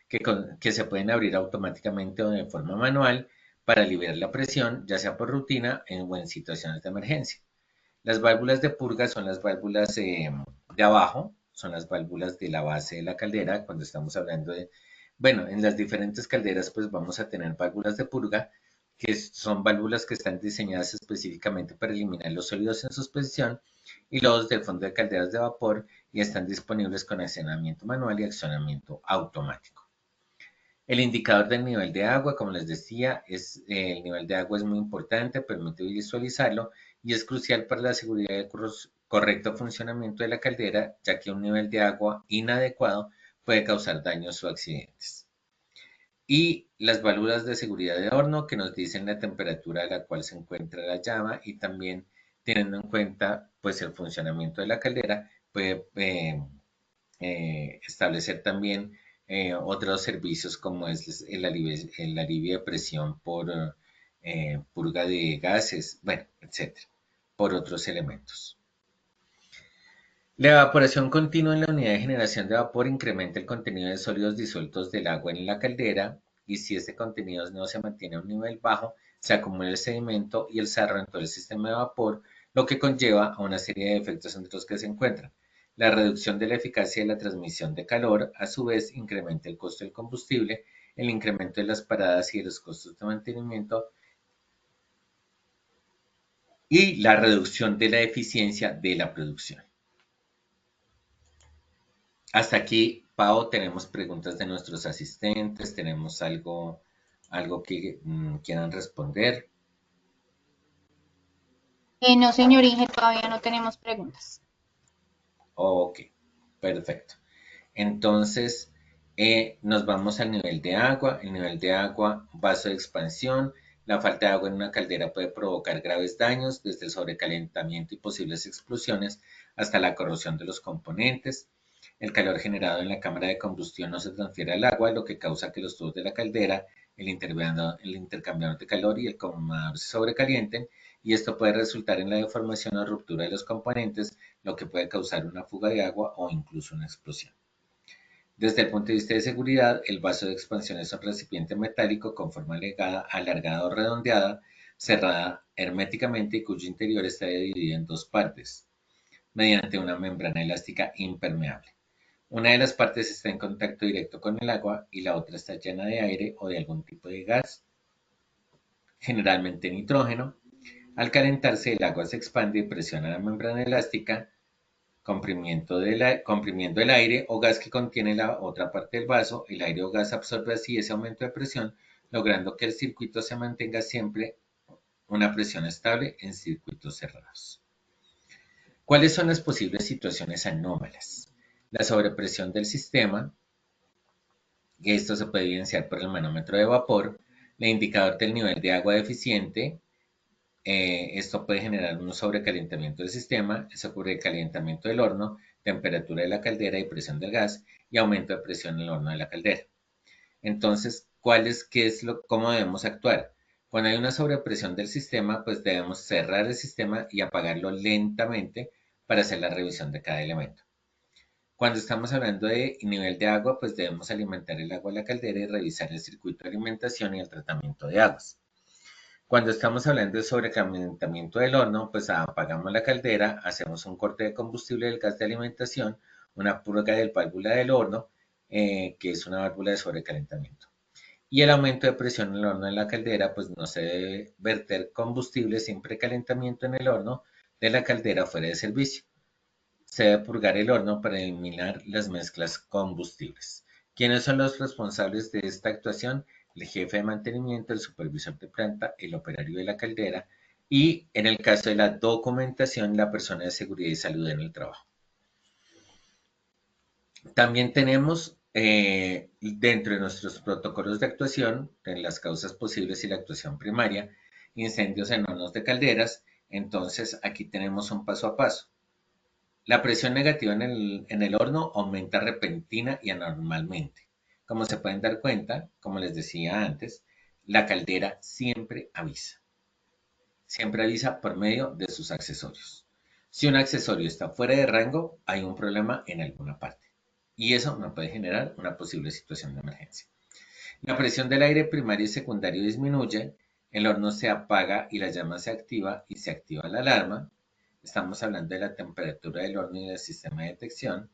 que se pueden abrir automáticamente o de forma manual para liberar la presión, ya sea por rutina o en situaciones de emergencia. Las válvulas de purga son las válvulas de abajo, son las válvulas de la base de la caldera, cuando estamos hablando de, bueno, en las diferentes calderas pues vamos a tener válvulas de purga, que son válvulas que están diseñadas específicamente para eliminar los sólidos en suspensión y los del fondo de calderas de vapor y están disponibles con accionamiento manual y accionamiento automático. El indicador del nivel de agua, como les decía, el nivel de agua es muy importante, permite visualizarlo y es crucial para la seguridad y el correcto funcionamiento de la caldera, ya que un nivel de agua inadecuado puede causar daños o accidentes. y las válvulas de seguridad de horno que nos dicen la temperatura a la cual se encuentra la llama y también teniendo en cuenta pues el funcionamiento de la caldera puede establecer también otros servicios como es el alivio de presión por purga de gases, bueno, etcétera, por otros elementos. La evaporación continua en la unidad de generación de vapor incrementa el contenido de sólidos disueltos del agua en la caldera y si este contenido no se mantiene a un nivel bajo, se acumula el sedimento y el sarro en todo el sistema de vapor, lo que conlleva a una serie de efectos entre los que se encuentran. La reducción de la eficacia de la transmisión de calor, a su vez, incrementa el costo del combustible, el incremento de las paradas y de los costos de mantenimiento y la reducción de la eficiencia de la producción. Hasta aquí, Pau, tenemos preguntas de nuestros asistentes, tenemos algo que quieran responder. No, señor Inge, todavía no tenemos preguntas. Ok, perfecto. Entonces, nos vamos al nivel de agua. El nivel de agua, vaso de expansión. La falta de agua en una caldera puede provocar graves daños, desde el sobrecalentamiento y posibles explosiones hasta la corrosión de los componentes. El calor generado en la cámara de combustión no se transfiere al agua, lo que causa que los tubos de la caldera, el intercambiador de calor y el comador se sobrecalienten, y esto puede resultar en la deformación o ruptura de los componentes, lo que puede causar una fuga de agua o incluso una explosión. Desde el punto de vista de seguridad, el vaso de expansión es un recipiente metálico con forma alargada o redondeada, cerrada herméticamente y cuyo interior está dividido en dos partes, mediante una membrana elástica impermeable. Una de las partes está en contacto directo con el agua y la otra está llena de aire o de algún tipo de gas, generalmente nitrógeno. Al calentarse, el agua se expande y presiona la membrana elástica, comprimiendo el aire o gas que contiene la otra parte del vaso. El aire o gas absorbe así ese aumento de presión, logrando que el circuito se mantenga siempre una presión estable en circuitos cerrados. ¿Cuáles son las posibles situaciones anómalas? La sobrepresión del sistema, que esto se puede evidenciar por el manómetro de vapor, el indicador del nivel de agua deficiente. Esto puede generar un sobrecalentamiento del sistema, el sobrecalentamiento del horno, temperatura de la caldera y presión del gas, y aumento de presión en el horno de la caldera. Entonces, ¿cómo debemos actuar? Cuando hay una sobrepresión del sistema, pues debemos cerrar el sistema y apagarlo lentamente para hacer la revisión de cada elemento. Cuando estamos hablando de nivel de agua, pues debemos alimentar el agua a la caldera y revisar el circuito de alimentación y el tratamiento de aguas. Cuando estamos hablando de sobrecalentamiento del horno, pues apagamos la caldera, hacemos un corte de combustible del gas de alimentación, una purga del válvula del horno, que es una válvula de sobrecalentamiento. Y el aumento de presión en el horno de la caldera, pues no se debe verter combustible sin precalentamiento en el horno de la caldera fuera de servicio. Se debe purgar el horno para eliminar las mezclas combustibles. ¿Quiénes son los responsables de esta actuación? El jefe de mantenimiento, el supervisor de planta, el operario de la caldera y, en el caso de la documentación, la persona de seguridad y salud en el trabajo. También tenemos dentro de nuestros protocolos de actuación, en las causas posibles y la actuación primaria, incendios en hornos de calderas. Entonces, aquí tenemos un paso a paso. La presión negativa en el horno aumenta repentina y anormalmente. Como se pueden dar cuenta, como les decía antes, la caldera siempre avisa. Siempre avisa por medio de sus accesorios. Si un accesorio está fuera de rango, hay un problema en alguna parte. Y eso nos puede generar una posible situación de emergencia. La presión del aire primario y secundario disminuye, el horno se apaga y la llama se activa y se activa la alarma. Estamos hablando de la temperatura del horno y del sistema de detección.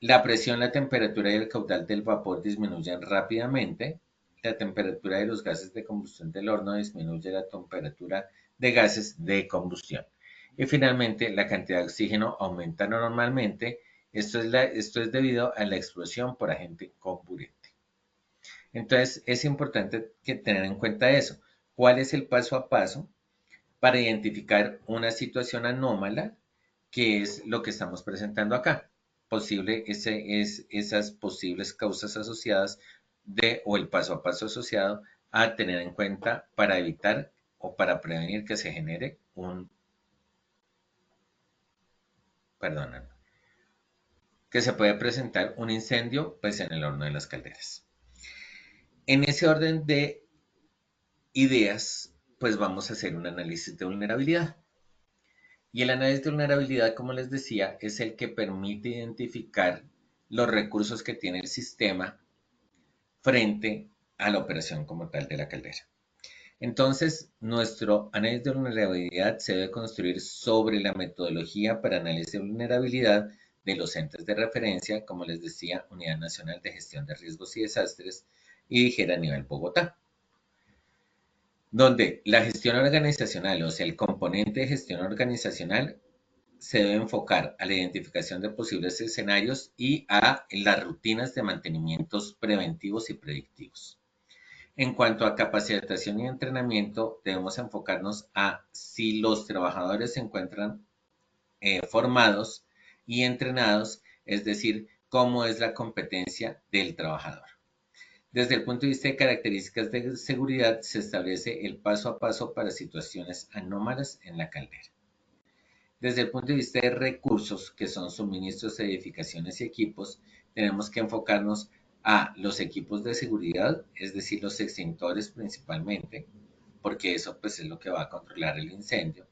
La presión, la temperatura y el caudal del vapor disminuyen rápidamente. La temperatura de los gases de combustión del horno disminuye la temperatura de gases de combustión. Y finalmente, la cantidad de oxígeno aumenta normalmente. Esto es debido a la explosión por agente comburente. Entonces, es importante tener en cuenta eso. ¿Cuál es el paso a paso para identificar una situación anómala, que es lo que estamos presentando acá? Esas posibles causas asociadas o el paso a paso asociado a tener en cuenta para evitar o para prevenir que se genere perdóname, que se puede presentar un incendio pues en el horno de las calderas. En ese orden de ideas, pues vamos a hacer un análisis de vulnerabilidad. Y el análisis de vulnerabilidad, como les decía, es el que permite identificar los recursos que tiene el sistema frente a la operación como tal de la caldera. Entonces, nuestro análisis de vulnerabilidad se debe construir sobre la metodología para análisis de vulnerabilidad de los entes de referencia, como les decía, Unidad Nacional de Gestión de Riesgos y Desastres y dijera a nivel Bogotá, donde la gestión organizacional, o sea, el componente de gestión organizacional, se debe enfocar a la identificación de posibles escenarios y a las rutinas de mantenimientos preventivos y predictivos. En cuanto a capacitación y entrenamiento, debemos enfocarnos a si los trabajadores se encuentran formados y entrenados, es decir, cómo es la competencia del trabajador. Desde el punto de vista de características de seguridad, se establece el paso a paso para situaciones anómalas en la caldera. Desde el punto de vista de recursos, que son suministros, edificaciones y equipos, tenemos que enfocarnos a los equipos de seguridad, es decir, los extintores principalmente, porque eso pues es lo que va a controlar el incendio.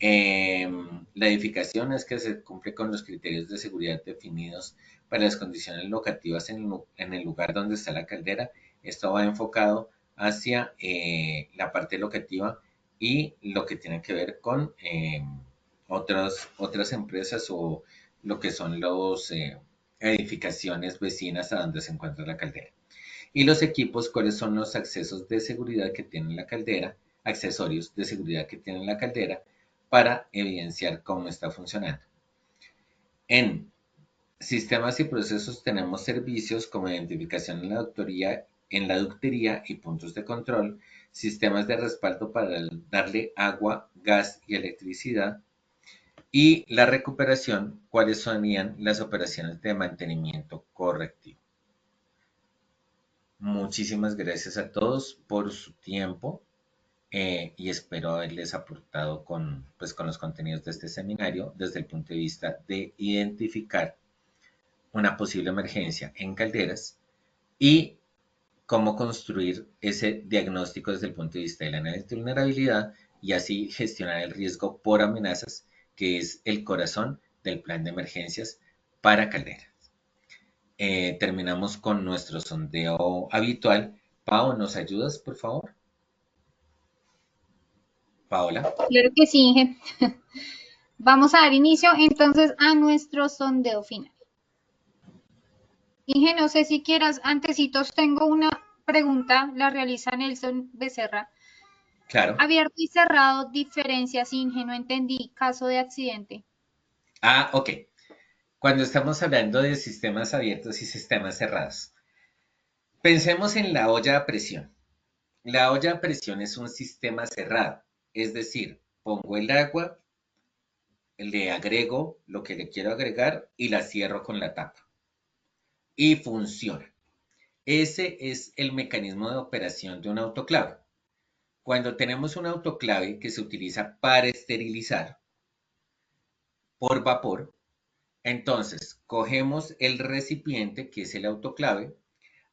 La edificación es que se cumple con los criterios de seguridad definidos para las condiciones locativas en el lugar donde está la caldera. Esto va enfocado hacia la parte locativa y lo que tiene que ver con otras empresas o lo que son las edificaciones vecinas a donde se encuentra la caldera. Y los equipos, cuáles son los accesos de seguridad que tiene la caldera, accesorios de seguridad que tiene la caldera, para evidenciar cómo está funcionando. En sistemas y procesos tenemos servicios como identificación en la ductería y puntos de control, sistemas de respaldo para darle agua, gas y electricidad, y la recuperación, cuáles serían las operaciones de mantenimiento correctivo. Muchísimas gracias a todos por su tiempo. Y espero haberles aportado con los contenidos de este seminario desde el punto de vista de identificar una posible emergencia en calderas y cómo construir ese diagnóstico desde el punto de vista del análisis de vulnerabilidad y así gestionar el riesgo por amenazas, que es el corazón del plan de emergencias para calderas. Terminamos con nuestro sondeo habitual. Pau, ¿nos ayudas, por favor? Paola. Claro que sí, Inge. Vamos a dar inicio entonces a nuestro sondeo final. Inge, no sé si quieras, antecitos tengo una pregunta, la realiza Nelson Becerra. Claro. Abierto y cerrado, diferencias, Inge, no entendí, caso de accidente. Ah, ok. Cuando estamos hablando de sistemas abiertos y sistemas cerrados, pensemos en la olla a presión. La olla a presión es un sistema cerrado, es decir, pongo el agua, le agrego lo que le quiero agregar y la cierro con la tapa. Y funciona. Ese es el mecanismo de operación de un autoclave. Cuando tenemos un autoclave que se utiliza para esterilizar por vapor, entonces cogemos el recipiente, que es el autoclave,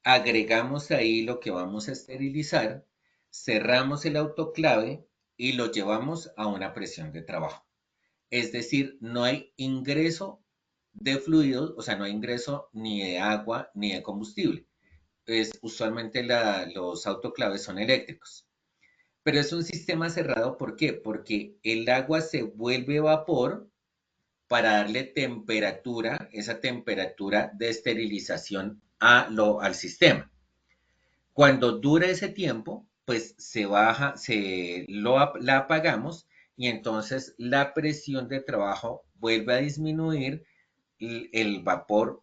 agregamos ahí lo que vamos a esterilizar, cerramos el autoclave y lo llevamos a una presión de trabajo. Es decir, no hay ingreso de fluidos, o sea, no hay ingreso ni de agua ni de combustible. Usualmente los autoclaves son eléctricos. Pero es un sistema cerrado, ¿por qué? Porque el agua se vuelve vapor para darle temperatura, esa temperatura de esterilización al sistema. Cuando dura ese tiempo, pues se baja, la apagamos y entonces la presión de trabajo vuelve a disminuir, el vapor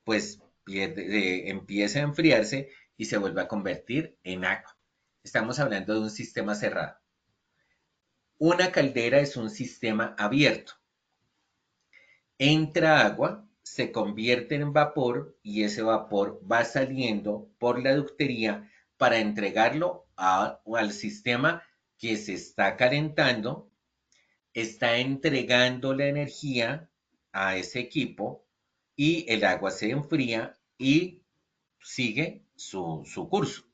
pues empieza a enfriarse y se vuelve a convertir en agua. Estamos hablando de un sistema cerrado. Una caldera es un sistema abierto. Entra agua, se convierte en vapor y ese vapor va saliendo por la ductería para entregarlo al sistema que se está calentando, está entregando la energía a ese equipo y el agua se enfría y sigue su curso.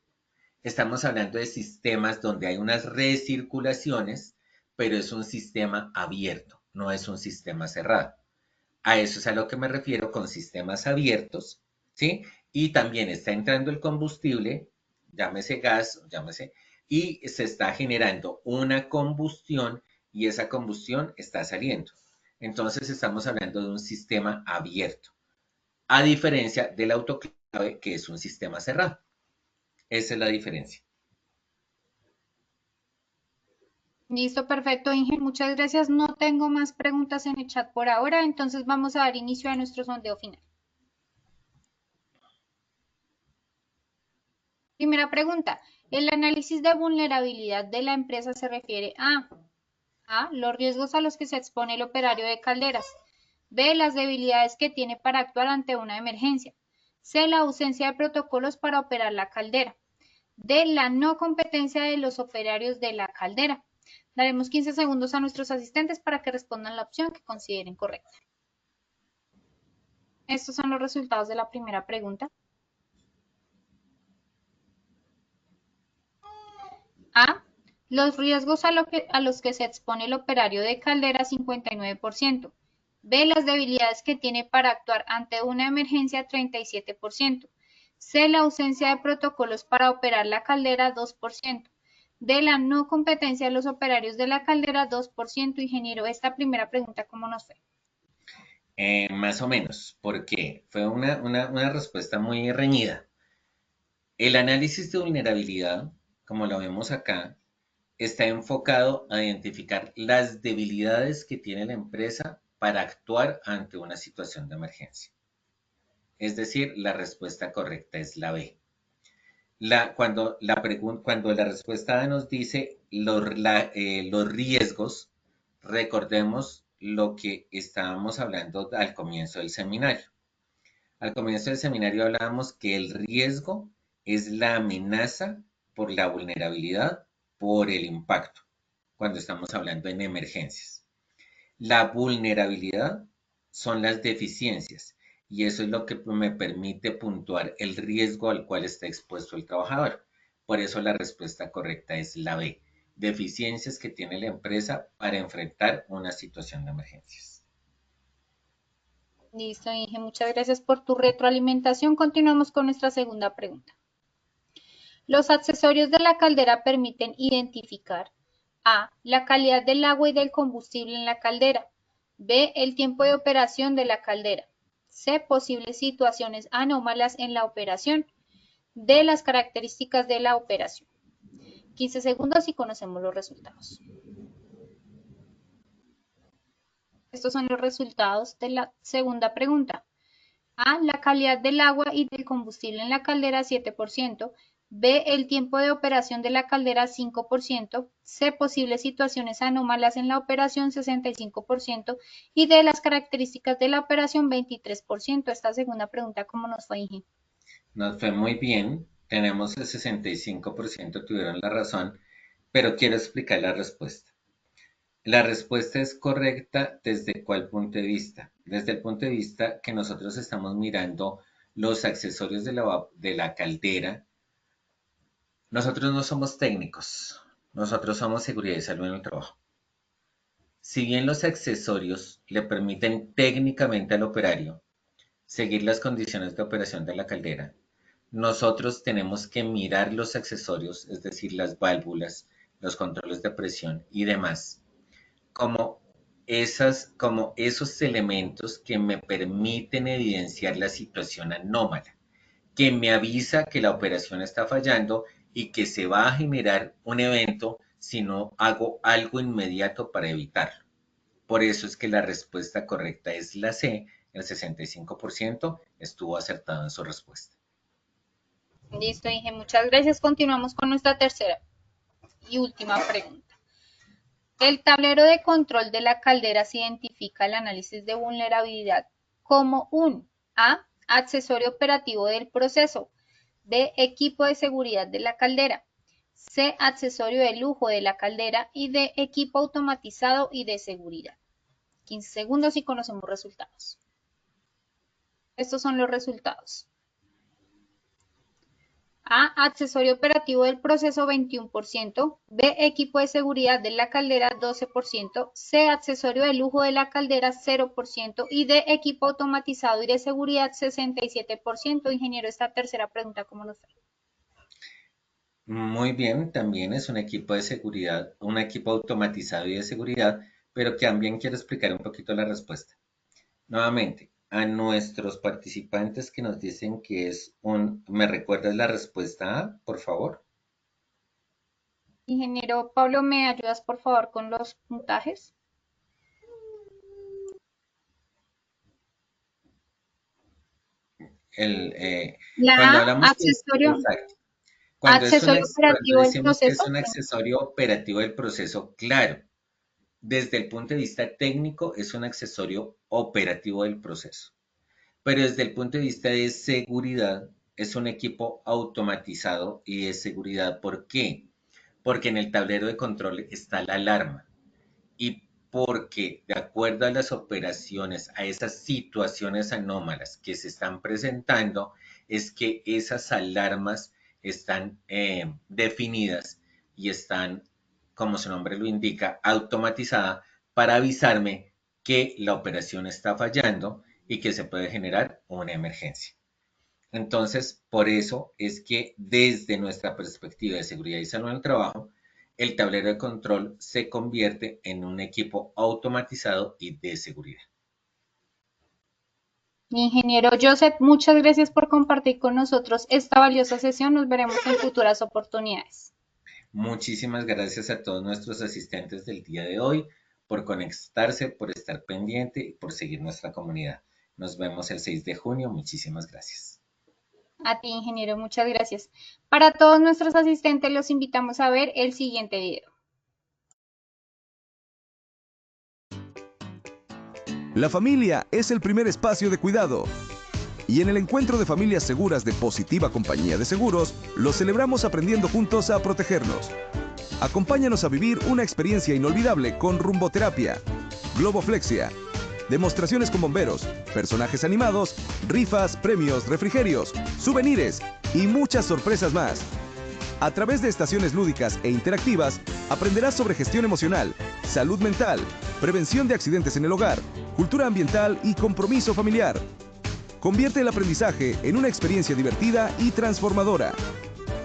Estamos hablando de sistemas donde hay unas recirculaciones, pero es un sistema abierto, no es un sistema cerrado. A eso es a lo que me refiero con sistemas abiertos, ¿sí? Y también está entrando el combustible, llámese gas, llámese, y se está generando una combustión y esa combustión está saliendo. Entonces estamos hablando de un sistema abierto, a diferencia del autoclave, que es un sistema cerrado. Esa es la diferencia. Listo, perfecto, Inge. Muchas gracias. No tengo más preguntas en el chat por ahora, entonces vamos a dar inicio a nuestro sondeo final. Primera pregunta. El análisis de vulnerabilidad de la empresa se refiere a los riesgos a los que se expone el operario de calderas. B. Las debilidades que tiene para actuar ante una emergencia. C. La ausencia de protocolos para operar la caldera. D. La no competencia de los operarios de la caldera. Daremos 15 segundos a nuestros asistentes para que respondan la opción que consideren correcta. Estos son los resultados de la primera pregunta. A. Los riesgos a los que se expone el operario de caldera, 59%. B. Las debilidades que tiene para actuar ante una emergencia, 37%. C. La ausencia de protocolos para operar la caldera, 2%. D. La no competencia de los operarios de la caldera, 2%. Ingeniero, esta primera pregunta, ¿cómo nos fue? Más o menos, porque fue una respuesta muy reñida. El análisis de vulnerabilidad, como lo vemos acá, está enfocado a identificar las debilidades que tiene la empresa para actuar ante una situación de emergencia. Es decir, la respuesta correcta es la B. Cuando la respuesta A nos dice los riesgos, recordemos lo que estábamos hablando al comienzo del seminario. Al comienzo del seminario hablábamos que el riesgo es la amenaza por la vulnerabilidad, por el impacto, cuando estamos hablando en emergencias. La vulnerabilidad son las deficiencias y eso es lo que me permite puntuar el riesgo al cual está expuesto el trabajador. Por eso la respuesta correcta es la B, deficiencias que tiene la empresa para enfrentar una situación de emergencias. Listo, Inge, muchas gracias por tu retroalimentación. Continuamos con nuestra segunda pregunta. Los accesorios de la caldera permiten identificar A. La calidad del agua y del combustible en la caldera. B. El tiempo de operación de la caldera. C. Posibles situaciones anómalas en la operación. D. Las características de la operación. 15 segundos y conocemos los resultados. Estos son los resultados de la segunda pregunta. A. La calidad del agua y del combustible en la caldera, 7%. B. El tiempo de operación de la caldera, 5%. C. Posibles situaciones anómalas en la operación, 65%. Y D. Las características de la operación, 23%. Esta segunda pregunta, ¿cómo nos fue, Inge? Nos fue muy bien. Tenemos el 65% tuvieron la razón, pero quiero explicar la respuesta. La respuesta es correcta ¿desde cuál punto de vista? Desde el punto de vista que nosotros estamos mirando los accesorios de la caldera. Nosotros no somos técnicos, nosotros somos seguridad y salud en el trabajo. Si bien los accesorios le permiten técnicamente al operario seguir las condiciones de operación de la caldera, nosotros tenemos que mirar los accesorios, es decir, las válvulas, los controles de presión y demás, como esos elementos que me permiten evidenciar la situación anómala, que me avisa que la operación está fallando y que se va a generar un evento si no hago algo inmediato para evitarlo. Por eso es que la respuesta correcta es la C, el 65% estuvo acertado en su respuesta. Listo, Inge, muchas gracias. Continuamos con nuestra tercera y última pregunta. El tablero de control de la caldera se identifica el análisis de vulnerabilidad como un A, accesorio operativo del proceso, B, equipo de seguridad de la caldera, C, accesorio de lujo de la caldera y D, equipo automatizado y de seguridad. 15 segundos y conocemos resultados. Estos son los resultados. A, accesorio operativo del proceso 21%, B, equipo de seguridad de la caldera 12%, C, accesorio de lujo de la caldera 0% y D, equipo automatizado y de seguridad 67%. Ingeniero, esta tercera pregunta, ¿cómo nos fue? Muy bien, también es un equipo de seguridad, un equipo automatizado y de seguridad, pero que también quiero explicar un poquito la respuesta. Nuevamente, a nuestros participantes que nos dicen que es un... ¿Me recuerdas la respuesta A, por favor? Ingeniero Pablo, ¿me ayudas por favor con los puntajes? Cuando La A, hablamos que es accesorio, exacto, cuando operativo del decimos que es proceso. un accesorio operativo del proceso, claro, desde el punto de vista técnico es un accesorio operativo del proceso. Pero desde el punto de vista de seguridad, es un equipo automatizado y de seguridad. ¿Por qué? Porque en el tablero de control está la alarma y porque de acuerdo a las operaciones, a esas situaciones anómalas que se están presentando, es que esas alarmas están definidas y están, como su nombre lo indica, automatizadas para avisarme que la operación está fallando y que se puede generar una emergencia. Entonces, por eso es que desde nuestra perspectiva de seguridad y salud en el trabajo, el tablero de control se convierte en un equipo automatizado y de seguridad. Ingeniero Joseph, muchas gracias por compartir con nosotros esta valiosa sesión. Nos veremos en futuras oportunidades. Muchísimas gracias a todos nuestros asistentes del día de hoy por conectarse, por estar pendiente y por seguir nuestra comunidad. Nos vemos el 6 de junio. Muchísimas gracias. A ti, ingeniero, muchas gracias. Para todos nuestros asistentes, los invitamos a ver el siguiente video. La familia es el primer espacio de cuidado. Y en el encuentro de familias seguras de Positiva Compañía de Seguros, lo celebramos aprendiendo juntos a protegernos. Acompáñanos a vivir una experiencia inolvidable con rumboterapia, globoflexia, demostraciones con bomberos, personajes animados, rifas, premios, refrigerios, souvenirs y muchas sorpresas más. A través de estaciones lúdicas e interactivas, aprenderás sobre gestión emocional, salud mental, prevención de accidentes en el hogar, cultura ambiental y compromiso familiar. Convierte el aprendizaje en una experiencia divertida y transformadora.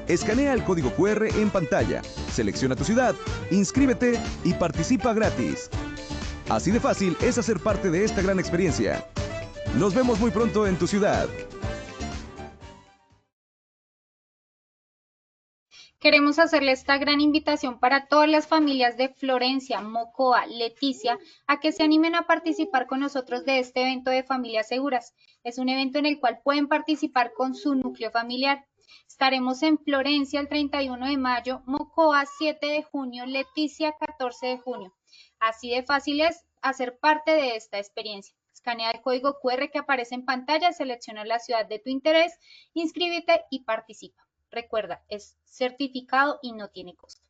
Escanea el código QR en pantalla, selecciona tu ciudad, inscríbete y participa gratis. Así de fácil es hacer parte de esta gran experiencia. Nos vemos muy pronto en tu ciudad. Queremos hacerle esta gran invitación para todas las familias de Florencia, Mocoa, Leticia, a que se animen a participar con nosotros de este evento de Familias Seguras. Es un evento en el cual pueden participar con su núcleo familiar. Estaremos en Florencia el 31 de mayo, Mocoa 7 de junio, Leticia 14 de junio. Así de fácil es hacer parte de esta experiencia. Escanea el código QR que aparece en pantalla, selecciona la ciudad de tu interés, inscríbete y participa. Recuerda, es certificado y no tiene costo.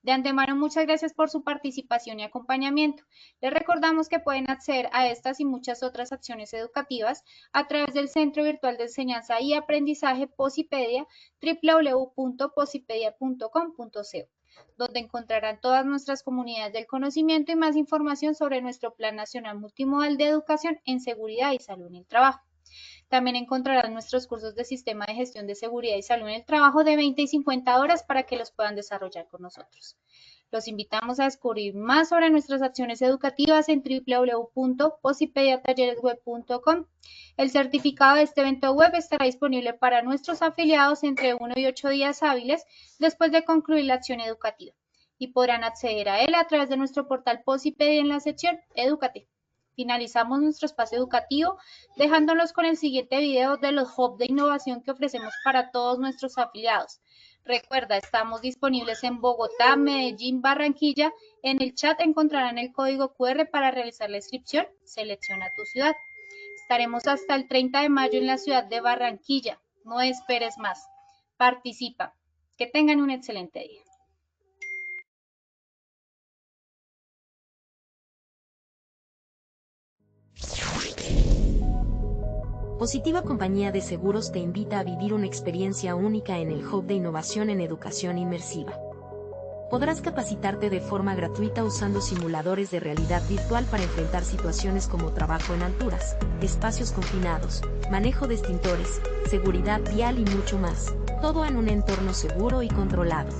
De antemano, muchas gracias por su participación y acompañamiento. Les recordamos que pueden acceder a estas y muchas otras acciones educativas a través del Centro Virtual de Enseñanza y Aprendizaje Posipedia, www.posipedia.com.co, donde encontrarán todas nuestras comunidades del conocimiento y más información sobre nuestro Plan Nacional Multimodal de Educación en Seguridad y Salud en el Trabajo. También encontrarán nuestros cursos de Sistema de Gestión de Seguridad y Salud en el Trabajo de 20 y 50 horas para que los puedan desarrollar con nosotros. Los invitamos a descubrir más sobre nuestras acciones educativas en www.posipediatalleresweb.com. El certificado de este evento web estará disponible para nuestros afiliados entre 1 y 8 días hábiles después de concluir la acción educativa y podrán acceder a él a través de nuestro portal Posipedia en la sección Edúcate. Finalizamos nuestro espacio educativo dejándolos con el siguiente video de los hubs de innovación que ofrecemos para todos nuestros afiliados. Recuerda, estamos disponibles en Bogotá, Medellín, Barranquilla. En el chat encontrarán el código QR para realizar la inscripción. Selecciona tu ciudad. Estaremos hasta el 30 de mayo en la ciudad de Barranquilla. No esperes más. Participa. Que tengan un excelente día. Positiva Compañía de Seguros te invita a vivir una experiencia única en el Hub de Innovación en Educación Inmersiva. Podrás capacitarte de forma gratuita usando simuladores de realidad virtual para enfrentar situaciones como trabajo en alturas, espacios confinados, manejo de extintores, seguridad vial y mucho más, todo en un entorno seguro y controlado.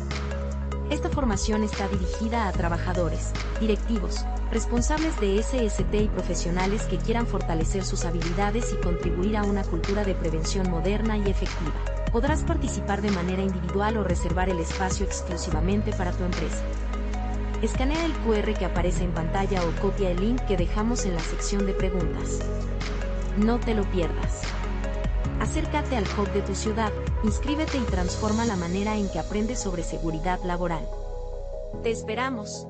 Esta formación está dirigida a trabajadores, directivos, responsables de SST y profesionales que quieran fortalecer sus habilidades y contribuir a una cultura de prevención moderna y efectiva. Podrás participar de manera individual o reservar el espacio exclusivamente para tu empresa. Escanea el QR que aparece en pantalla o copia el link que dejamos en la sección de preguntas. No te lo pierdas. Acércate al Hub de tu ciudad, inscríbete y transforma la manera en que aprendes sobre seguridad laboral. ¡Te esperamos!